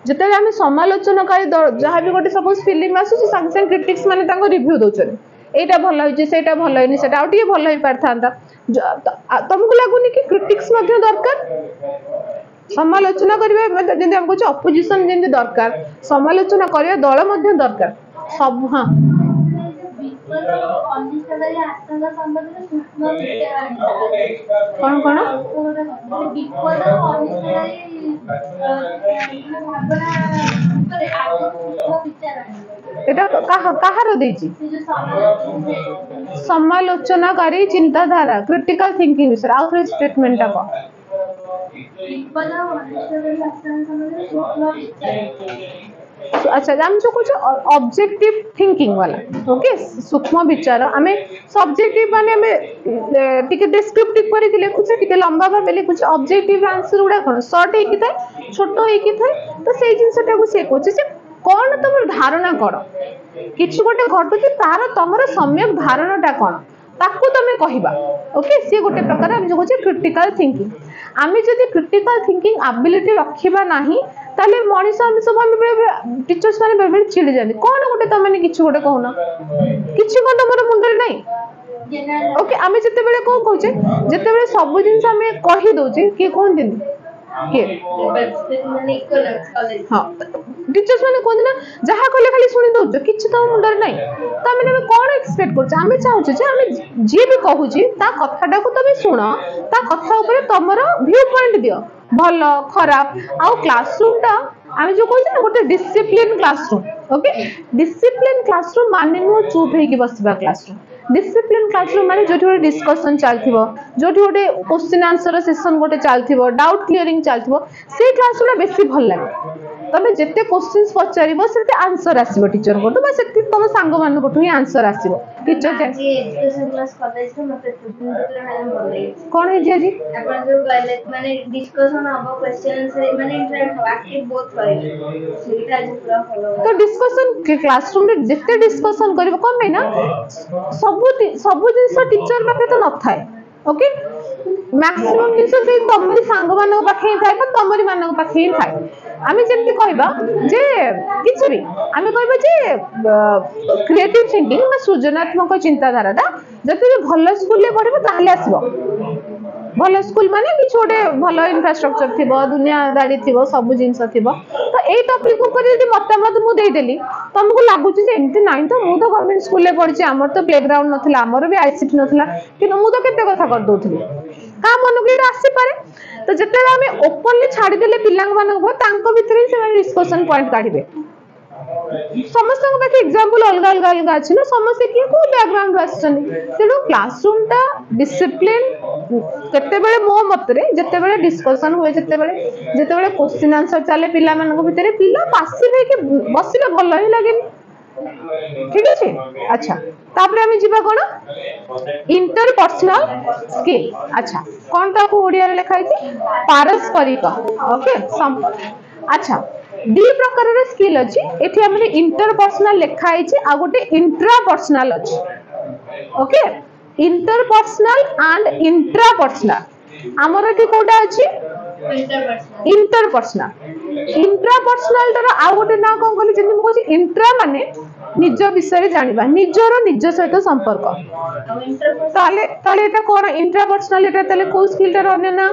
जते आमे समालोचनाकारी जहा भी गोटे सपोज फिल्म आसु संग संग क्रिटिक्स माने ताको रिव्यू दोचन एटा भलो होइजे सेटा भलो होइनी सेटा आउटिए भलो होई पारथांता तुमको लागुनी कि क्रिटिक्स मध्ये दरकार समालोचना करिवे जेंति हम कहछ अपोजिशन जेंति दरकार समालोचना करिवे दल मध्ये दरकार सब। हां कौन कौन एटा कहार देछि समालोचनाकारी चिंताधारा क्रिटिकल थिंकिंग विषय आउ थोड़ी स्टेटमेंट टा को अच्छा हम जो कुछ ऑब्जेक्टिव थिंकिंग वाला। ओके सूक्ष्म विचार आमे सब्जेक्टिव माने हमें टिके डिस्क्रिप्टिव करी दिले कुछ टिके लंबा भाबे लिखुछ ऑब्जेक्टिव आंसर उडा कोन शॉर्ट हे कि थाए छोटो हे कि थाए तो सेई जिंसटा को से कोछ से कोन तमर धारणा करो किछ गोटे घटुची तार तमर सम्यक धारणाटा कोन ताकू तमे कहिबा। ओके से गोटे प्रकार हम जो कहछे क्रिटिकल थिंकिंग। आमे जदी क्रिटिकल थिंकिंग एबिलिटी रखिबा नाही ताले मनीष हम सब हम टीचर्स माने बेबे चिड़ी जानी कोन गोटे तमने किछ गोटे कहूना किछ को तमर मुंडे नाही। ओके आमे जते बेले को कहछे जते बेले सब जिंस आमे कहि दोचे के कोन दिन के हां टीचर्स माने कोन ना जहा कहले खाली सुनि दउछ किछ त मुंडे नाही त आमे कोन एक्सपेक्ट करछ आमे चाहूछ जे आमे जे भी कहूची ता कथाटा को तमे सुनो ता कथा ऊपर तमरो व्यू पॉइंट दियो भलो खराब आउ क्लासरूम ता आमे जो कहछ ना गोटे discipline classroom. Okay discipline classroom माने नो चुप हे कि बसबा क्लासरूम डिसिप्लिन क्लासरूम माने जोठी गोटे डिस्कशन चलथिबो जोठी गोटे क्वेश्चन आंसर सेशन गोटे चलथिबो डाउट क्लियरिंग चलथिबो से क्लासरूम बेसी भल लागे तमे जिते क्वेश्चंस पचारिबो सेते आंसर आसीबो टीचर कोटो बा सेते तुम सांग मान कोटो ही आंसर आसीबो टीचर के जी एजुकेशन क्लास कॉलेज तो मते मैडम बोल रही कोन है जी अपन जो गले माने डिस्कशन अब क्वेश्चन से माने इंटरेक्ट एक्टिव बहुत करे सेटा जो पूरा फॉलो तो डिस्कशन के क्लासरूम रे जिते डिस्कशन करबो कोन में ना सब जिंस टीचर पाखे तो न थाए ओके मैक्सिमम जिंस से तमरी सांग मान पाखे थाए तो तमरी मान पाखे ही थाए आमे जेंति कहबा जे किछ भी आमे कहबा जे क्रिएटिव थिंकिंग बा सृजनात्मक चिंताधाराटा जति भी भलो स्कूल ले पढिबो ताहले आसीबो भलो स्कूल माने कि छोटे भलो इंफ्रास्ट्रक्चर थिबो दुनियादारी थिबो सब जिंस थिबो तो एई टॉपिक ऊपर यदि मतामत मु देई देली तुमको लागु जे एमती नाही तो मु तो गवर्नमेंट स्कूल ले पढिछि हमर तो प्लेग्राउंड नथिला हमर भी आईसीटी नथिला कि मु तो केते कथा कर दोथली का मन के आसी पारे तो जते आमे ओपनली छाडी देले पिलांग मानक तांको भितरे से डिस्कशन पॉइंट काढिबे समस्त को बाकी एग्जांपल अलग अलग अलग अछि ना समस्त के को बैकग्राउंड आछन तेनो क्लासरूम ता डिसिप्लिन केते बेले मो मत रे जते बेले डिस्कशन होय जते बेले क्वेश्चन आंसर चले पिला मानक भितरे पिला पासिव के बसिले भलो ही लागेनी ठीक अछि अच्छा तापरे हम जिबा कोन इंटरपर्सनल स्किल अच्छा कोन ता को ओडिया रे लिखाई छी पारस्परिक ओके अच्छा दी प्रकार रे स्किल अछि एठी हमरे इंटरपर्सनल लिखाई छी आ गोटे इंट्रापर्सनल अछि ओके इंटरपर्सनल एंड इंट्रापर्सनल हमर एठी कोटा अछि इंट्रापर्सनल तर आ गोटे ना कोन कहली जेनि म कहछि इंट्रा माने निज विषय जानिबा निजर निज सहित संपर्क ताले ताले एटा कोन इंट्रापर्सनल एटा ताले को स्किल टर अन्य ना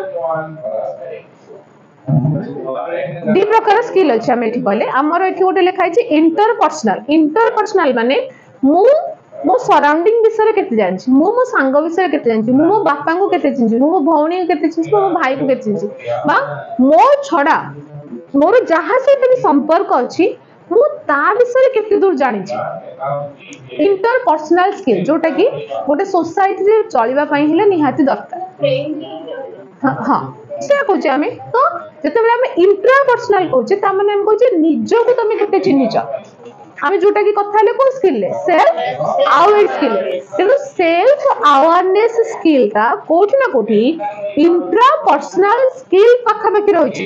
दी प्रकार स्किल अछि हम एठी कहले हमर एठी गोटे लिखाइ छी इंटरपर्सनल माने मो सराउंडिंग विषय केते जानछि मो सांग विषय केते जानछि मो बापा को केते चिन्छि मो भौणी को केते चिन्छि मो भाई को केते चिन्छि बा मो छडा मोर जहा से भी संपर्क अछि मो ता विषय केते दूर जानि छी इंटरपर्सनल स्किल जोटा कि गोटे सोसाइटी रे चलिबा पई हेले निहाती दरकार हां से कहूचे आमे तो जते बेला आमे इंट्रापर्सनल कहूचे ता माने हम कहूचे निजो को तमे केते चिन्हिच आमे जोटा कि कथा ले को स्किल ले सेल्फ अवेयर स्किल तेनो सेल्फ अवेयरनेस स्किल ता कोठी ना कोठी इंट्रापर्सनल स्किल पाखा पाखी रहिछि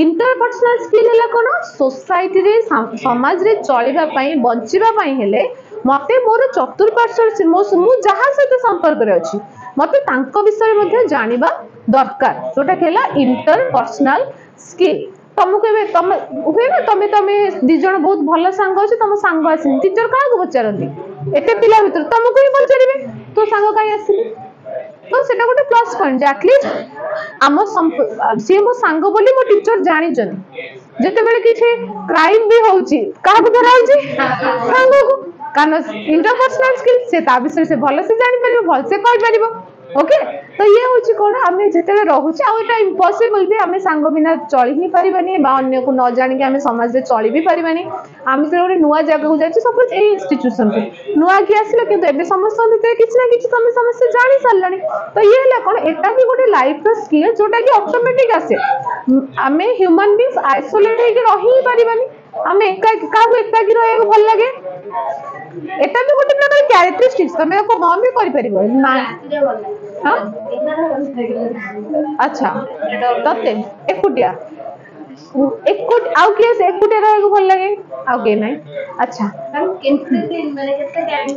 इंटरपर्सनल स्किल हला कोन सोसाइटी रे समाज रे चलिबा पई बंचिबा पई हेले मते मोर चतुर्पार्श्व मु जहा सहित संपर्क रे अछि मते तांको विषय मध्ये जानिबा दरकार जोटा केला इंटरपर्सनल स्किल तुमको तुम हुए ना तुम दी जन बहुत भल सांग अछि तुम सांग आसी टीचर का को पचारंती एते पिला भीतर तुमको ही पचारिबे तो सांग काई आसी तो सेटा गोटे प्लस पॉइंट एटलीस्ट आम सी मो सांग बोली मो टीचर जानि जन जते बेले किछि क्राइम भी होउची का को धराउची सांग को कान इंटरपर्सनल स्किल से ता विषय से भल से जानि परिबो भल से कहि परिबो ओके तो ये होची कोन हमें जेते रहूची आ एटा इम्पॉसिबल भी हमें सांग बिना चली ही परिबानी बा अन्य को न जानि के हमें समाज रे चली भी परिबानी हम से ओरे नुवा जगह को जाछि सपोज ए इंस्टीट्यूशन को नुवा की आसिले किंतु एबे समस्त भीतर किछ ना किछ तमे समस्या जानि सारलानी तो ये हला कोन एटा भी गोटे लाइफ रो स्किल जोटा कि ऑटोमेटिक आसे हमें ह्यूमन बीइंग्स आइसोलेट हे के रही परिबानी हमें एका की रहे को भल लागे एटा भी गोटे प्रकार कैरेक्टरिस्टिक्स तमे को हम भी करि परिबो ना हां अच्छा तते एकुटिया आउ के से एकुटिया रहे को भल लागे आउ के नै अच्छा केते दिन माने केते टाइम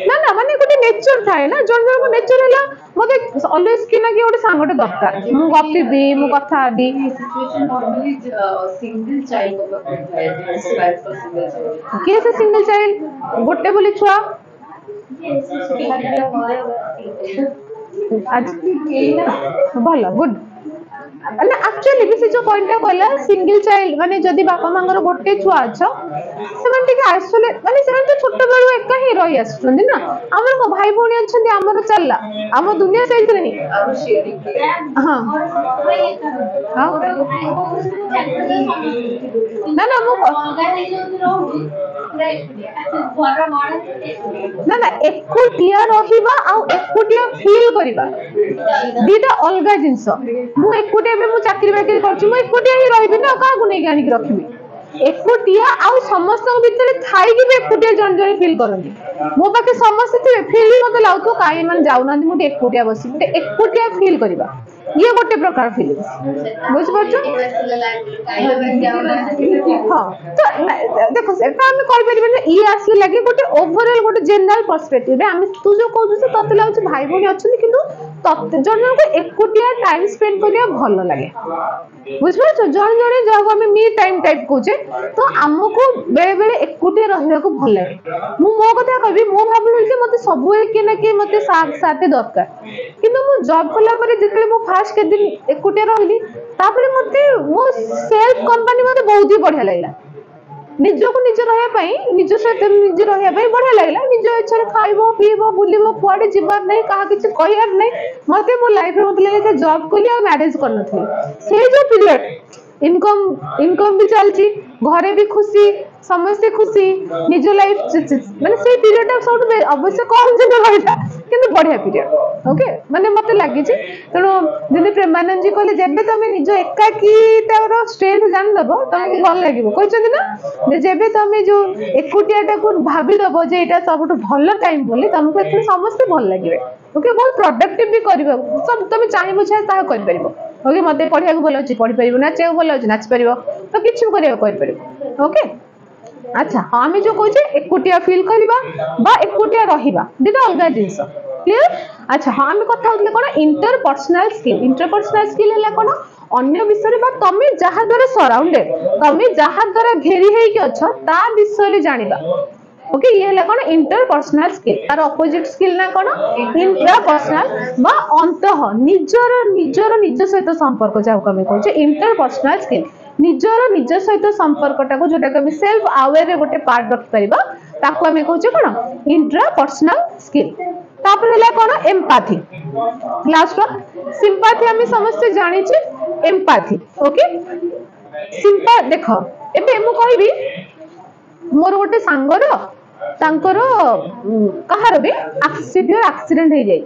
ना ना माने गोटे नेचर थाए ना जन जन को नेचर हला मते ऑलवेज कि ना कि गोटे सांगटे दरकार मु गपी भी मु कथा भी सिचुएशन नॉर्मली सिंगल चाइल्ड को के से सिंगल चाइल्ड गोटे बोली छुआ भल गुड ना एक्चुअली भी से जो पॉइंट कहला सिंगल चाइल्ड माने जदी बापा मांगर गोटे छुआ छ सेमन टिके आइसोलेट माने सेमन तो छोट बेलु एका ही रही आछुंदी ना हमर को भाई भौणी अछंदी हमर चलला हम दुनिया सहित नहीं हां ना ना मु ना ना एकुटिया रहिबा आ एकुटिया फील करिबा दीटा अलगा जिंस मु एकुटिया बे मु चाकरी बाकरी करछि मु एकुटिया ही रहिबि ना का को नै गानी रखिबि एकुटिया आ समस्त भितर थाई भी एकुटिया जन जन फील करती मो पाखे समस्त थे फील मत लगो कहीं मैंने जाऊना मुझे एकुटिया बस एकुटिया फील करवा ये गोटे प्रकार फीलिंग बुझिपार हाँ तो देखो ये आस लगे गोटे ओवरऑल गोटे जनरल पर्सपेक्टिव तू जो कहू तते लगे भाई भौणी अच्छा कि जन जन एकुटिया टाइम स्पेंड करिया भल लगे बुझिपार जन जन जहाँ आम मी टाइम टाइप कहे तो आमको बेले बेले एकुटिया रहा भल लगे मो कथा कहि मो भावी मत सब किए ना किए मत साथ दरकार किंतु मो जॉब कला जिते मो फास्ट के दिन एकुटिया रही मत मो सेल्फ कंपनी मत बहुत ही बढ़िया लगे निज को निज रहा निज सहित निज रहा बढ़िया लगे निज इच्छा खाइब पीब बुल कुआडे जीवार नहीं क्या किसी कहर नहीं मत मो लाइफ मत लगे जॉब कली और मैरिज कर से जो पीरियड इनकम भी चलती घरे भी खुशी समस्ते खुशी निज लाइफ माने से पीरियड सब अवश्य कम दिन रहा किंतु बढ़िया पीरियड ओके माने मत लगी तेणु जब प्रेमानंद जी कहले जब तुम निज एकाकीतार स्ट्रेंथ जान तुमको भल लगे कहते ना जब तुम जो एकुटिया भावीदेव जे यहाँ सब भल टाइम बोली तुमको ए समस्ते भल लगे ओके बहुत प्रोडक्टिव भी कर सब तुम चाहिए छाया कर ओके मत पढ़ा भल अच्छे पढ़ी पार नाचा भल अच्छे नाची पार तो किसी भी कर ओके अच्छा हाँ आम जो कहे एकुटिया फील करवा एकुटिया रहा दुटा अलग जिन क्लियर अच्छा हाँ आम कथा कौन इंटरपर्सनल स्किल है कौन अन्य विषय तुम जहाँ द्वारा सराउंडेड तुम जहाँ द्वारा घेरी होगी अच्छा ता विषय जानिबा ओके ये है कौन इंटरपर्सनल स्किल तार अपोजिट स्किल ना कौन इंट्रापर्सनल बा अंतः निजर निजर निज सहित संपर्क जहाँ आम कहे इंटरपर्सनल स्किल निजर निज सहित संपर्कटा को जोटा कि सेल्फ अवेयर गोटे पार्ट रखि पार आम कहे कौन इंट्रापर्सनल स्किल तापर है कौन एम्पैथी लास्ट वन सिंपैथी आम समस्त जानी एम्पैथी ओके सिंपा देख एबे मु कहबी मोर गोटे सांगर तांकर कहार भी सीवियर एक्सीडेंट हो जाइए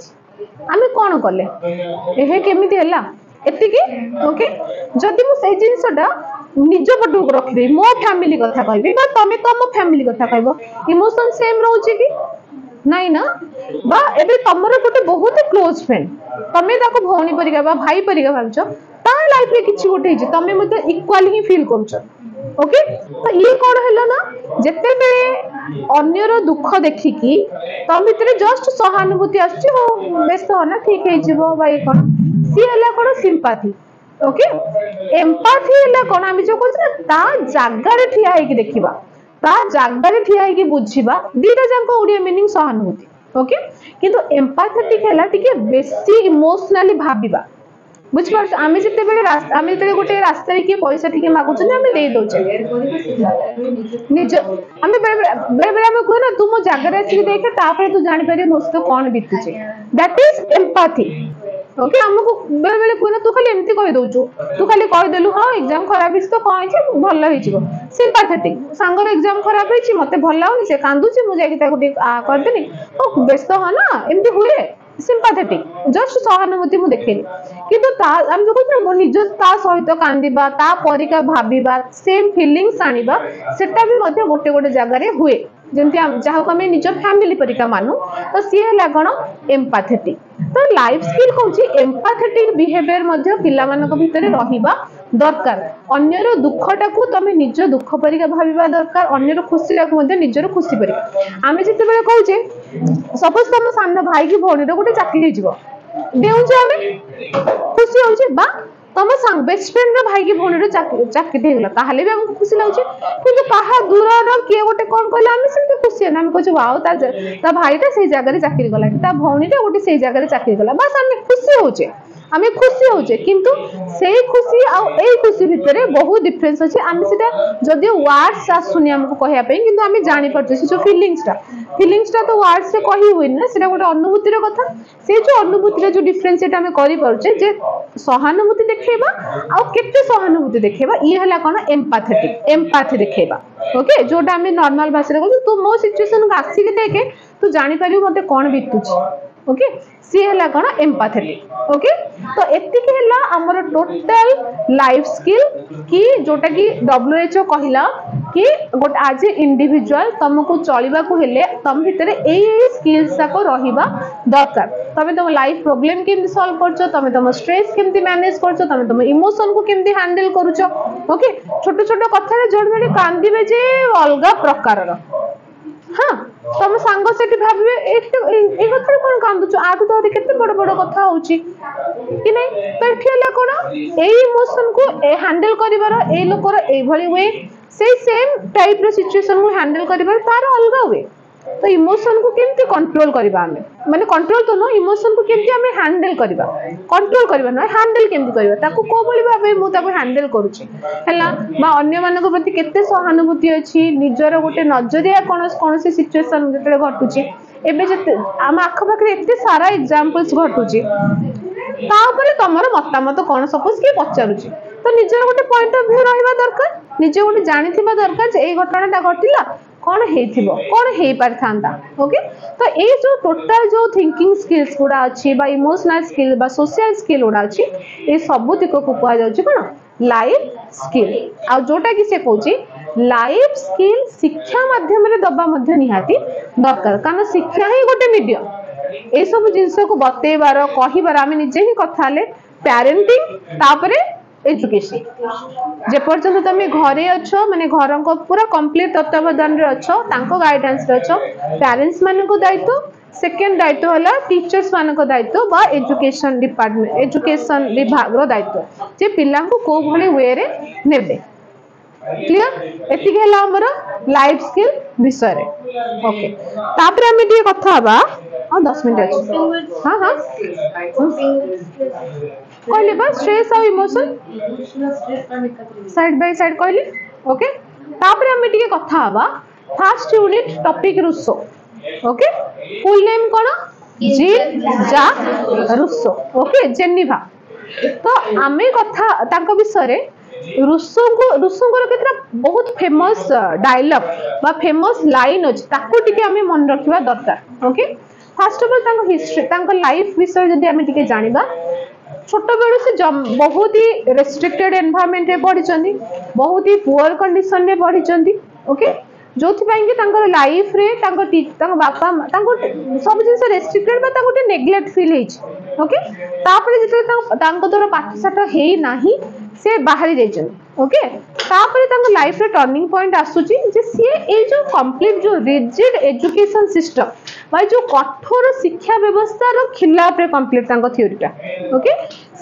आम कौन कले ए केमिति हला एतिकी ओके जदि मु से जिनसटा निज पटू रखिदे मो फैमिली कथा कहबी बा तमे तम फैमिली कथा कहबो इमोशन सेम रहउची कि नहीं ना बा एबे तमरो गोटे बहुत क्लोज फ्रेंड तमे ताको भौणी परिका बा भाई परिका भाबचो ता लाइफ रे किछि गोटे हिजे तमे मते इक्वल ही फील करछो ओके तो ये कौन है ना जिते बेले अन्यर दुख देखिकी तम भीतर जस्ट सहानुभूति आछी हो व्यस्त होना ठीक है जीवो भाई कौन सी है कौन सिंपैथी ओके एम्पैथी है कौन आम जो कहते ता जागा रे ठिया है कि देखिबा ता जागा रे ठिया है कि बुझिबा दीटा जांको ओडिया मीनिंग सहानुभूति ओके किंतु एम्पैथेटिक है टिके बेसी इमोशनली भाबिबा बुझिपार आम जिते आम जो गोटे रास्ता किए पैसा टी मागुच आम दे दौचे निज आम बेले बेले आम कह ना तू मो जगह आसिक देखे तापर तू जापर मो सहित कौन बीतुचे दैट इज एम्पैथी ओके आमको बेले बेले कह ना तू खाली एमती कह दौचु तू खाली कहीदेलु हाँ एग्जाम खराब तो कौन भल हो सिंपैथेटिक सांगर एग्जाम खराब हो मत भल लगुनि से कांदुची मुझे करदेनी तो व्यस्त हाँ ना एमती हुए सिंपैथेटिक जस्ट सहानुभूति मु देखेनी किंतु आम जो कहते निज ता सहित कांदिबा ता परिका भाबिबा सेम फीलिंग्स आनिबा सेटा भी मध्य गोटे गोटे जगह हुए जमती जहाँ आम निज फैमिली परिका मानु तो सी है कौन एम्पैथेटिक तो लाइफ स्किल कौन एम्पैथेटिक बिहेवियर मध्य पिला मानक भितर रहिबा दरकार अन्यर दुखटा को तुम निज दुख परिका भाबिबा दरकार अन्यर खुशी को निजर खुशी परिका आम जिते बेले कहूचे सपोज तुम सान भाई की भौणी गोटे चाकरी देउचे आम खुशी होचे बा तुम बेस्ट फ्रेंड भाई की भौणी चाकरी होगा ताहले भी हमको खुशी लगे कि कहा दूर किए गोटे कौन कहले आम से खुशी है कहे वाओ ता भाईटा से जगह चाकरी गला ता भौणीटा गोटे से जगह चाकरी गला बस आम खुशी होचे आम खुशी होचे किंतु से खुशी आ खुशी भितर बहुत डिफरेंस अच्छे आम से जदि वर्ड्स आसुनि आमको कहवाई कि आम जापर से जो फिलिंग्सटा तो वर्ड से कही हुए ना से गोटे अनुभूतिर कथा से जो अनुभूतिर जो डिफरेन्सीएट आम करें जे सहानुभूति देखा आउ केते सहानुभूति देखा ये है कौन एम्पैथेटिक एम्पैथी देखा ओके जोटा आम नॉर्मल भाषा कहूँ तू मो सिचुएशन को आसिक देखे तू जापर मत कौन बीतुची ओके सी है कौन एम्पाथेटिक ओके तो एतिक है आमर टोटल लाइफ स्किल कि जोटा कि WHO कहला कि गोटे आज ए इंडिविजुअल तुमको चलवा को हेले तुम भितर ए स्किल्स को रहिबा दरकार तमे तुम लाइफ प्रॉब्लम केमती सॉल्व करछो तमे तुम स्ट्रेस केमती मैनेज करछो तमे तुम इमोशन को केमती हैंडल करूछो ओके छोट छोट कथा रे जोड़ जोड़ कांदीबे जे अलगा प्रकार रो हाँ तुम सांग से भावे ए कथा कौन कांदुच आठू तो केते बड़ बड़ कथा होची कि नहीं तो एठी कौन ए इमोशन को हैंडल करिवार ए लोकर ए भली वे से सेम टाइप रो सिचुएशन को हैंडल करिवार तार अलगा वे तो इमोशन को केमती कंट्रोल करबा हमें माने कंट्रोल तो नो इमोशन को केमती हमें हैंडल करबा कंट्रोल करबा ना हैंडल केमती करबा ताको को बोली भाबे मु ताको हैंडल करूची हला बा अन्य मानक प्रति केते सहानुभूति अछि निजर गोटे नजरिया कोन से सिचुएशन जेते घटुची एबे जेते हम आख पाखरे एते सारा एग्जांपल्स घटुची ता ऊपर तमरो मतामत कोन सपोज के पचारुची तो निजर गोटे पॉइंट ऑफ व्यू रहबा दरकार निजे गोटे जानिथिबा दरकार जे ए घटनाटा घटिला कौन हेथिबो कौन हे पारथांता ओके तो ए जो टोटल जो थिंकिंग स्किल्स गुडा अछि बा इमोशनल स्किल बा सोशल स्किल गुडा अछि ए सब दिक को कुआ जाउछि कोन लाइफ स्किल आ जोटा कि से कहउछि लाइफ स्किल शिक्षा माध्यम रे दबा मध्य निहाती दरकार कारण शिक्षा ही गोटे मीडियम ए सब जिंस को बतेबार कहिबार आमे निजे ही कथाले पेरेंटिंग तापरे एजुकेशन जे पर्यंत तुम घरे अच्छो माने घर को पूरा कंप्लीट तत्वावधान रे अच्छो तांको गाइडेंस रे अच्छो पेरेंट्स मान को दायित्व सेकंड दायित्व हला टीचर्स मान को दायित्व बा एजुकेशन डिपार्टमेंट एजुकेशन विभाग रो दायित्व जे पिल्ला को को भली वे रे नेबे क्लियर एतिक हला हमर लाइफ स्किल विषय रे ओके तापर हम डी कथा बा हां 10 मिनिट अछि हां हां कहले बा स्ट्रेस और इमोशन साइड बाय साइड कहले ओके तापर हम डी कथा बा first unit topic Rousseau okay full name कोन Jean Jacques Rousseau okay Geneva तो आमे कथा तांको विषय रे रूसो को केतना बहुत फेमस डायलॉग बा फेमस लाइन अछि ताको टिके हमें मन रखिबा दरकार ओके फर्स्ट ऑफ ऑल तांको हिस्ट्री तांको लाइफ विषय जदी हमें टिके जानिबा छोट बेलू से बहुत ही रेस्ट्रिक्टेड एनवायरनमेंट रे पढ़ी चंदी बहुत ही पुअर कंडीशन रे पढ़ी चंदी ओके जोथि पई कि तांको लाइफ रे तांको बापा तांको सब जिंस रेस्ट्रिक्टेड बा तांको टे नेग्लेक्ट फील हेछि ओके तापरे जेते तांको तोर पाठ साठ हेई नाही से बाहरी जाइछन ओके तापरे तांको लाइफ रे टर्निंग पॉइंट आसुची जे सी ए जो कंप्लीट जो रिजिड एजुकेशन सिस्टम भाई जो कठोर शिक्षा व्यवस्था रो खिलाफ रे कंप्लीट तांको थ्योरीटा ओके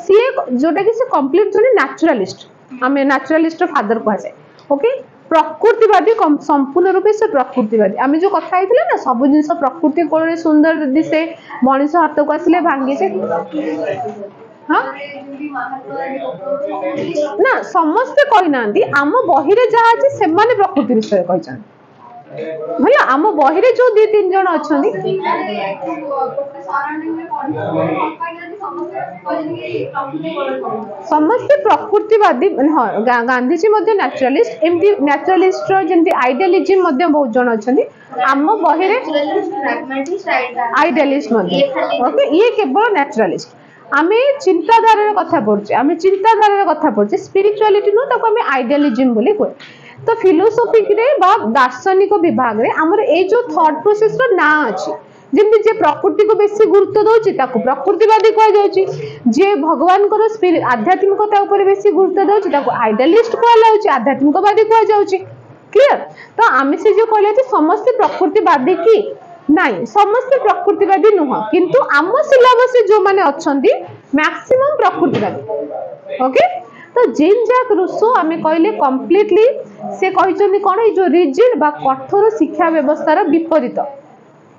सी जोटा कि से कंप्लीट जोने नेचुरलिस्ट हमें नेचुरलिस्ट फादर कहै छै ओके प्रकृतिवादी संपूर्ण रूप से प्रकृतिवादी आम जो कथा होता ना सब जिन प्रकृति कोल सुंदर दिसे मनीष हाथ को आसिले भांगी से हाँ ना समस्ते कही ना आम बही रे जहाँ अच्छे से प्रकृति विषय कही भैया आम बही रे जो 2-3 जन अच्छा समस्ते प्रकृतिवादी हाँ गांधीजी नेचुरलिस्ट एमती नेचुरलिस्ट जमी आइडियालिज्म बहुत जन अच्छा आम बही आइडियालिस्ट ओके ये केवल नेचुरलिस्ट आमे चिंताधारा कथा पढ़चे आमे चिंताधारा कथा पढ़चे स्पिरिचुअलिटी नो ताको आमे आइडियालिज्म बोली कोइ तो फिलोसॉफी रे बा दार्शनिक विभाग रे हमर ए जो थॉट प्रोसेस रो ना अछि जेमि जे प्रकृति को बेसी गुरुत्व दोछि ताको प्रकृतिवादी कहै जाउछि जे भगवान को स्पिरिट आध्यात्मिकता ऊपर बेसी गुरुत्व दोछि ताको आइडियालिस्ट कहला होछि आध्यात्मिकवादी कहै जाउछि क्लियर तो आमे से जो कहले कि समस्त प्रकृतिवादी की नहीं समस्त प्रकृतिवादी नुह किंतु आम सिलेबस जो माने अछंती मैक्सिमम प्रकृतिवादी ओके तो जीन जैक रूसो आमे कहले कंप्लीटली से कहिसंती कोन जो रिजिड बा कठोर शिक्षा व्यवस्था रो विपरीत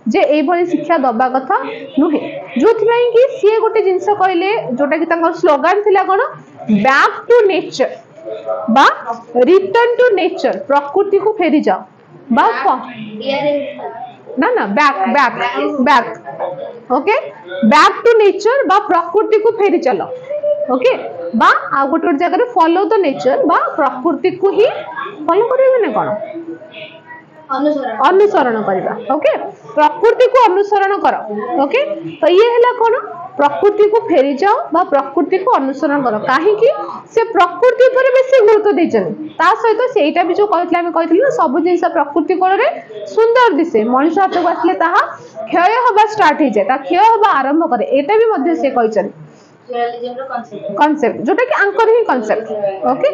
जे एई भली शिक्षा दबा कथा नुहे जोथि पई कि से गोटे जिंस कहले जोटा कि तांकर स्लोगन थिला कोन बैक टू नेचर बा रिटर्न टू नेचर प्रकृति को फेरी जाओ बा ना ना back back back okay back to nature बा प्रकृति को फेरी चलो ओके बा आ गोटे जगह फॉलो द नेचर बा प्रकृति को ही फॉलो करिवे ने कोन अनुसरण करवा ओके प्रकृति को अनुसरण कर ओके तो ये है कौन प्रकृति को फेरी जाओ बा प्रकृति को अनुसरण कर कहीं से प्रकृति पर बेसी गुरुत्व देछन ता सहित सेटा भी जो कहथिले हम कहथिले सब जिंस प्रकृति कोण रे सुंदर दिसे मनुष्य हाथ को आसले ताहा क्षय होबा स्टार्ट हो जाए ता क्षय होबा आरंभ करे एटा भी मध्य से कहछन कॉन्सेप्ट जोटा कि आंकर ही कॉन्सेप्ट ओके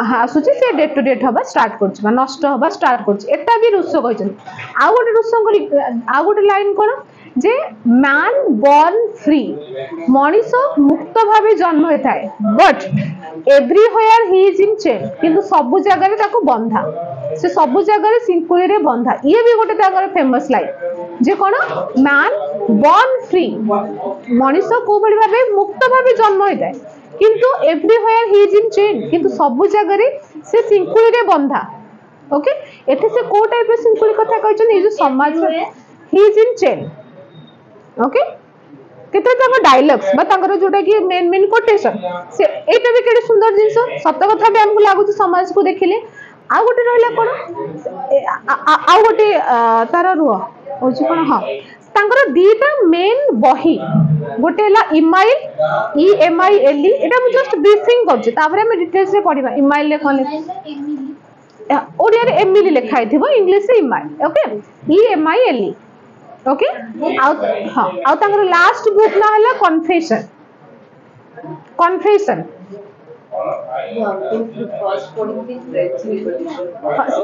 हां सुची से डेट टू डेट होबा स्टार्ट करछ बा नष्ट होबा स्टार्ट करछ एटा भी रुसो कहछन आ गोटे लाइन कोन जे मैन बॉर्न फ्री मनीष मुक्त भावे जन्म होता है but everywhere he is in chain किंतु सब जगह ताको बंधा से सब जगह सिंकुली रे बंधा ये भी गोटे ताकर फेमस लाइन जे कोन मैन बॉर्न फ्री मनीष को बड़ी भावे मुक्त भावे जन्म होता है किंतु everywhere he is in chain किंतु सब जगह से सिंकुली रे बंधा ओके एथे से को टाइप सिंकुली कथा कहछन ये जो समाज he is in chain okay केते तक डायलॉग्स बा तांकर जोटा कि मेन कोटेशन से एटा भी केडे सुंदर जिंस सत्य कथा भी हमको लागु समाज को देखिले आ गोटे रहला कोन आ गोटे तार रुह होची कोन हां तांकर दीटा मेन बही गोटे हला ईमाइल EMIL एटा हम जस्ट ब्रीफिंग करछ तापर हम डिटेल्स रे पढिबा ईमाइल ले कोन ओडिया रे एमिली लिखाइ थिबो इंग्लिश रे ईमाइल ओके EMIL ओके हाँ आउ तांकर लास्ट बुक ना हला कन्फेशन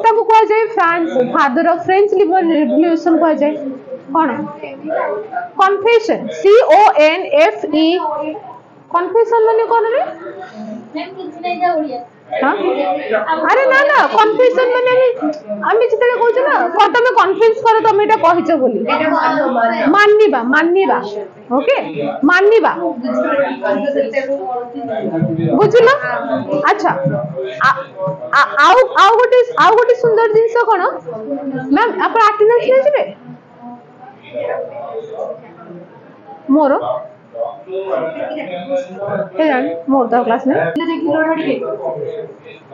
ताको कह जाय France father of French revolution कह जाय कोन कन्फेशन CONFE कन्फेशन माने कोन रे मैं कुछ नहीं जा उड़िया हां अरे ना कन्फेशन माने हम जितले कहछ ना को तमे कन्फिन्स करो तमे एटा कहिछ बोली माननिबा ओके माननिबा बुझलो अच्छा आउ गोटे सुंदर जिंस कोन मैम आप अटेंडेंस ले जिवे मोरो मोर तो क्लास में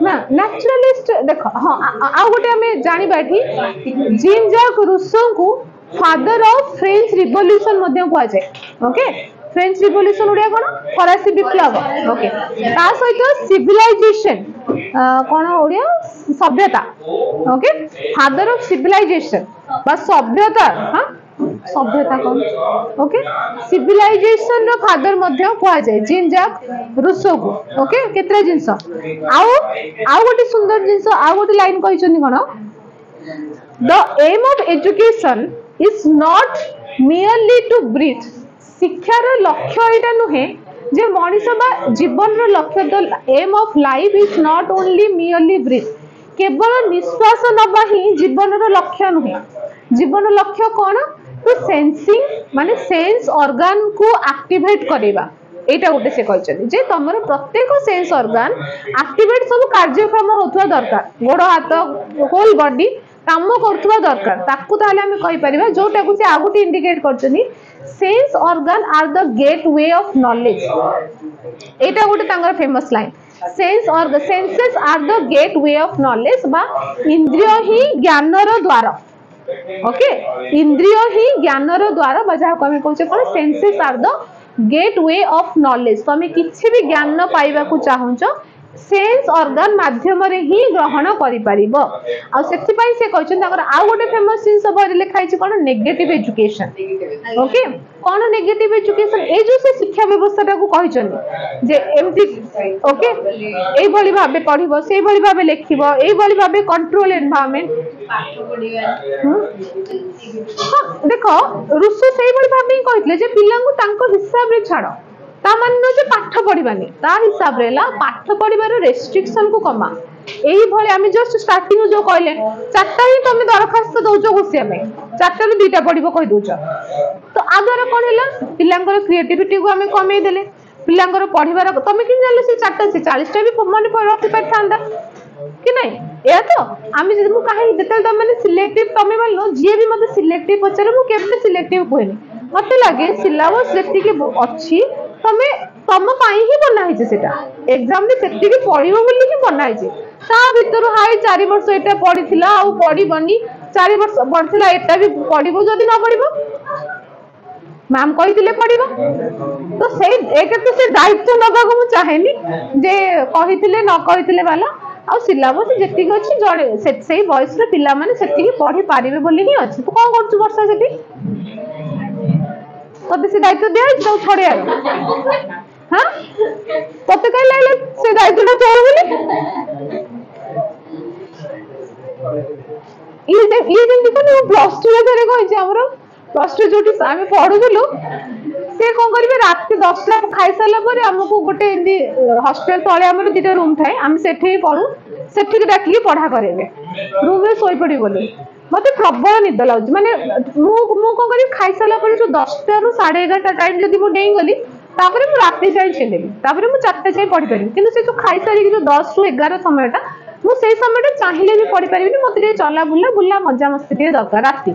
ना नेचुरलिस्ट देखो हां आ गोटे हमें जानि बाठी जीन जैक रूसो को फादर ऑफ फ्रेंच रिवॉल्यूशन मध्ये को जाय ओके फ्रेंच रिवॉल्यूशन उडिया कोन फरासी विप्लव ओके ता सहित सिविलाइजेशन कोन उडिया सभ्यता ओके फादर ऑफ सिविलाइजेशन बा सभ्यता हां सभ्यता कौन ओके सिविलाइजेशन रो फादर मध्ये कोआ जाय जीन जैक रूसो को ओके केतरा जिंस आउ गोटे सुंदर जिंस आउ गोटे लाइन कहि छनी कोन the aim of education is not merely to breathe शिक्षार लक्ष्य एटा नुहे जे मनीष बा जीवन रो लक्ष्य the aim of life is not only merely breathe केवल निश्वास नबा ही जीवन रो लक्ष्य नुहे जीवन लक्ष्य कोन तो सेंसिंग माने सेंस ऑर्गन को एक्टिवेट करेबा एटा गोटे से कहछन जे तमर प्रत्येक सेंस ऑर्गन एक्टिवेट सब कार्यक्रम होतवा दरकार गोड़ हाथ होल बॉडी काम करतवा दरकार ताकू ताले हम कहि परिबा जोटा को से आगुटी इंडिकेट करछनी sense organ are the gateway of knowledge एटा गोटे तांगर famous line sense organ senses are the gateway of knowledge बा इंद्रिय ही ज्ञानर द्वार ओके इंद्रिय ही ज्ञानर द्वारा बजा को हम कहछे कोन senses are the gateway of knowledge तमे किछि भी ज्ञान न पाइबा को चाहउछ सेंस ऑर्गन माध्यम रे ही ग्रहण करि परिबो आ सेति पई से कहछन ताकर आ गोटे फेमस जिंस बरे लिखाइ छै कोन नेगेटिव एजुकेशन ओके कोन नेगेटिव एजुकेशन ए जो से शिक्षा व्यवस्था को कहछन जे एमती ओके एई भली भाबे पढिबो सेई भली भाबे लेखिबो एई भली भाबे कंट्रोल एनवायरनमेंट पाठ पढिबा देखो रुसो सेई भली भाबे कहथले जे पिलांगु तांको हिसाब रे छाडो ता माननो जे पाठ पढिबानी ता हिसाब रे ला पाठ पढिबार रेस्ट्रिक्शन को कमा एई भली आमे जस्ट स्टार्टिंग जो कहले चारटा ही तुम दरखास्त दउचो घुसिया में चारटा रे दुईटा पढिबो कहि दउचो तो आदर कोन हैला पिलांगर क्रिएटिविटी को आमे कमे देले पिलांगर पढिबार तमे कि जानले से चारटा से 40 टा भी मन रखि पाथांदा कि नहीं या तो आमे जे मु काहे जेतल त माने सिलेक्टिव तमे मानलो जे भी मते सिलेक्टिव पचरे मु केबे सिलेक्टिव कोइनी मते लागे सिलेबस जेति के अच्छी तमे तम पाई ही बना है सेटा एग्जाम में सेतिकी पढिबो बोली ही बना है ता भीतर हाय 4 वर्ष एटा पढिथिला आ पढिबनी 4 वर्ष पढिथिला एटा भी पढिबो जदी न पढिबो मैम कहिथिले पढिबो तो से एक तो से दायित्व नबा को चाहेनी जे कहिथिले न कहिथिले वाला आ सिलेबस जेतिक अछि जड़े सेही बॉयस रे पिला माने सेतिकी पढि पारिबे बोली ही अछि तू कोन करछु वर्षा सेठी तते से दायित्व दिया तो छोड़े आ हां तते कहि लागले से दायित्वटा छोड़ बोली ये देखो प्लस 2 रे धरे कहि हमरो प्लस 2 जोटी आमे पढुलु से कोन करिवे रात 10 टा खाइ साला पर हमको गोटे इंदी हॉस्टल तळे हमर दिटा रूम थाए हम सेठी पढु सेठी डाकली पढ़ा करेबे रूम में सोई पड़ी बोली मते प्रबल निद लागछ माने मु कोन करि खाइ साला पर जो 10 टा रु 11:30 टाइम जदी मु डेई गली तापरे मु रात जाय चलेबी तापरे मु 4 टा जाय पढ़ी परिबी किंतु से जो खाइ सारी जो 10 रु 11 समयटा मु सेई समयटा चाहिले भी पढ़ी परिबिनी मते जे चला बुला मजा मस्ती के दरकार राती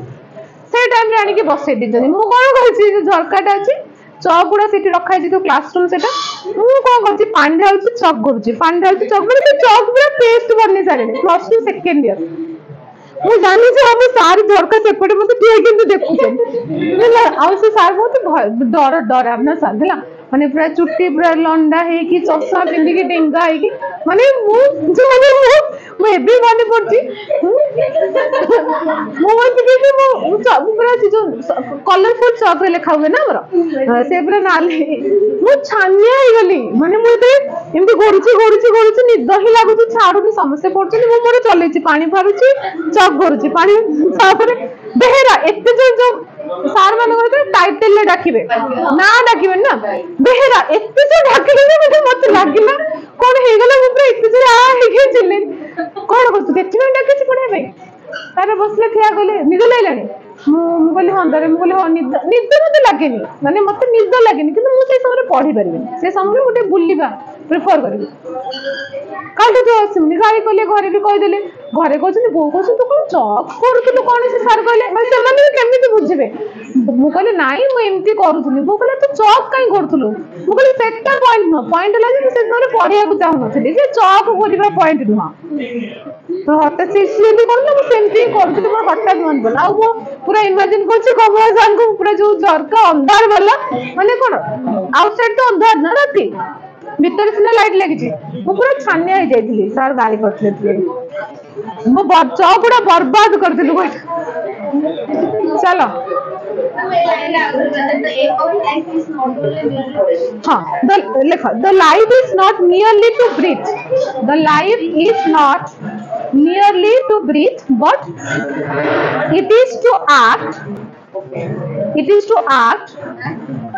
से टाइम रे आनी के बसे दिजनी मु कोन कहछि जे झरकाटा अछि चौक गुड़ा सीटी रखा है जो क्लासरूम सेटा मु कोन करछि पानी ढालछि चौक करूछि पानी ढालछि चौक माने चौक पूरा पेस्ट बनि सारे प्लस 2 सेकंड ईयर मु जानि जे हम सार झरका सेपटे मते ठीक किंतु देखुछन होला आ से सार बहुत डर डर आपना सार हला माने पूरा चुट्टी पूरा लंडा है कि चश्मा पिंदी के डेंगा है कि माने मु जो मु एबे माने पड़छि मु मते कि मु पूरा जो कलरफुल चौक रे लिखा हुए ना हमर से पूरा नाले मु छानिया ही गली माने मु ते एमती गोरुची निद ही लागु छाडुनी समस्या पड़छि मु मोर चलेछि पानी फारुछि चौक करूछि पानी तापर बेहरा एते जो सार मान कहते टाइटल ले डाकिबे ना डाकिबे ना बेहरा एते जो डाकिले मते लागिला कोन हे गेला मु पूरा एते जो आ हे के चिल्ले कोन करछु केछि डाकिछि पढे भाई तारे बसले ठिया गले निद लाइलानी मु कहली हां दरे मु कहली हां निद मते लागेनी माने मते निद लागेनी किंतु मु से समय पढी परिबेनी से समय गोटे बुलिबा प्रेफर करबी काल तो आसमनी गाड़ी कहले घरे भी कहि देले घरे कहछन बो कहछन तू कोन चौक करथुलु कोन से सर कहले माने से माने केमिति बुझिबे मु कहले नाई मु एमती करूथुनी बो कहले तू चौक काई करथुलु मु कहले सेटा पॉइंट न पॉइंट लागे से तोरे पढिया को चाहू नथि जे चौक करिबा पॉइंट नुहा तो हते से इसलिए करलो मु सेमती करथुलु मोर हटात मन बोला आ मु पूरा इमेजिन करछि कमला जान को पूरा जो झरका अंधार वाला माने कोन आउटसाइड तो अंधार ना राती भीतर से लाइट लगी मु पूरा छानिया हो जाइली सर गाली करथले मु चौकड़ा बर्बाद करथिलु चलो हाँ लिखो the life is not nearly to breathe the life is not nearly to breathe but it is to act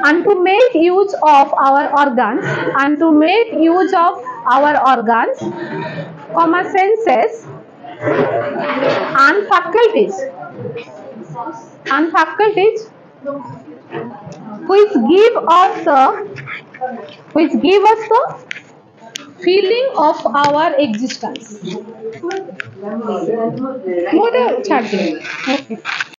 and to make use of our organs comma senses and faculties which give us the feeling of our existence.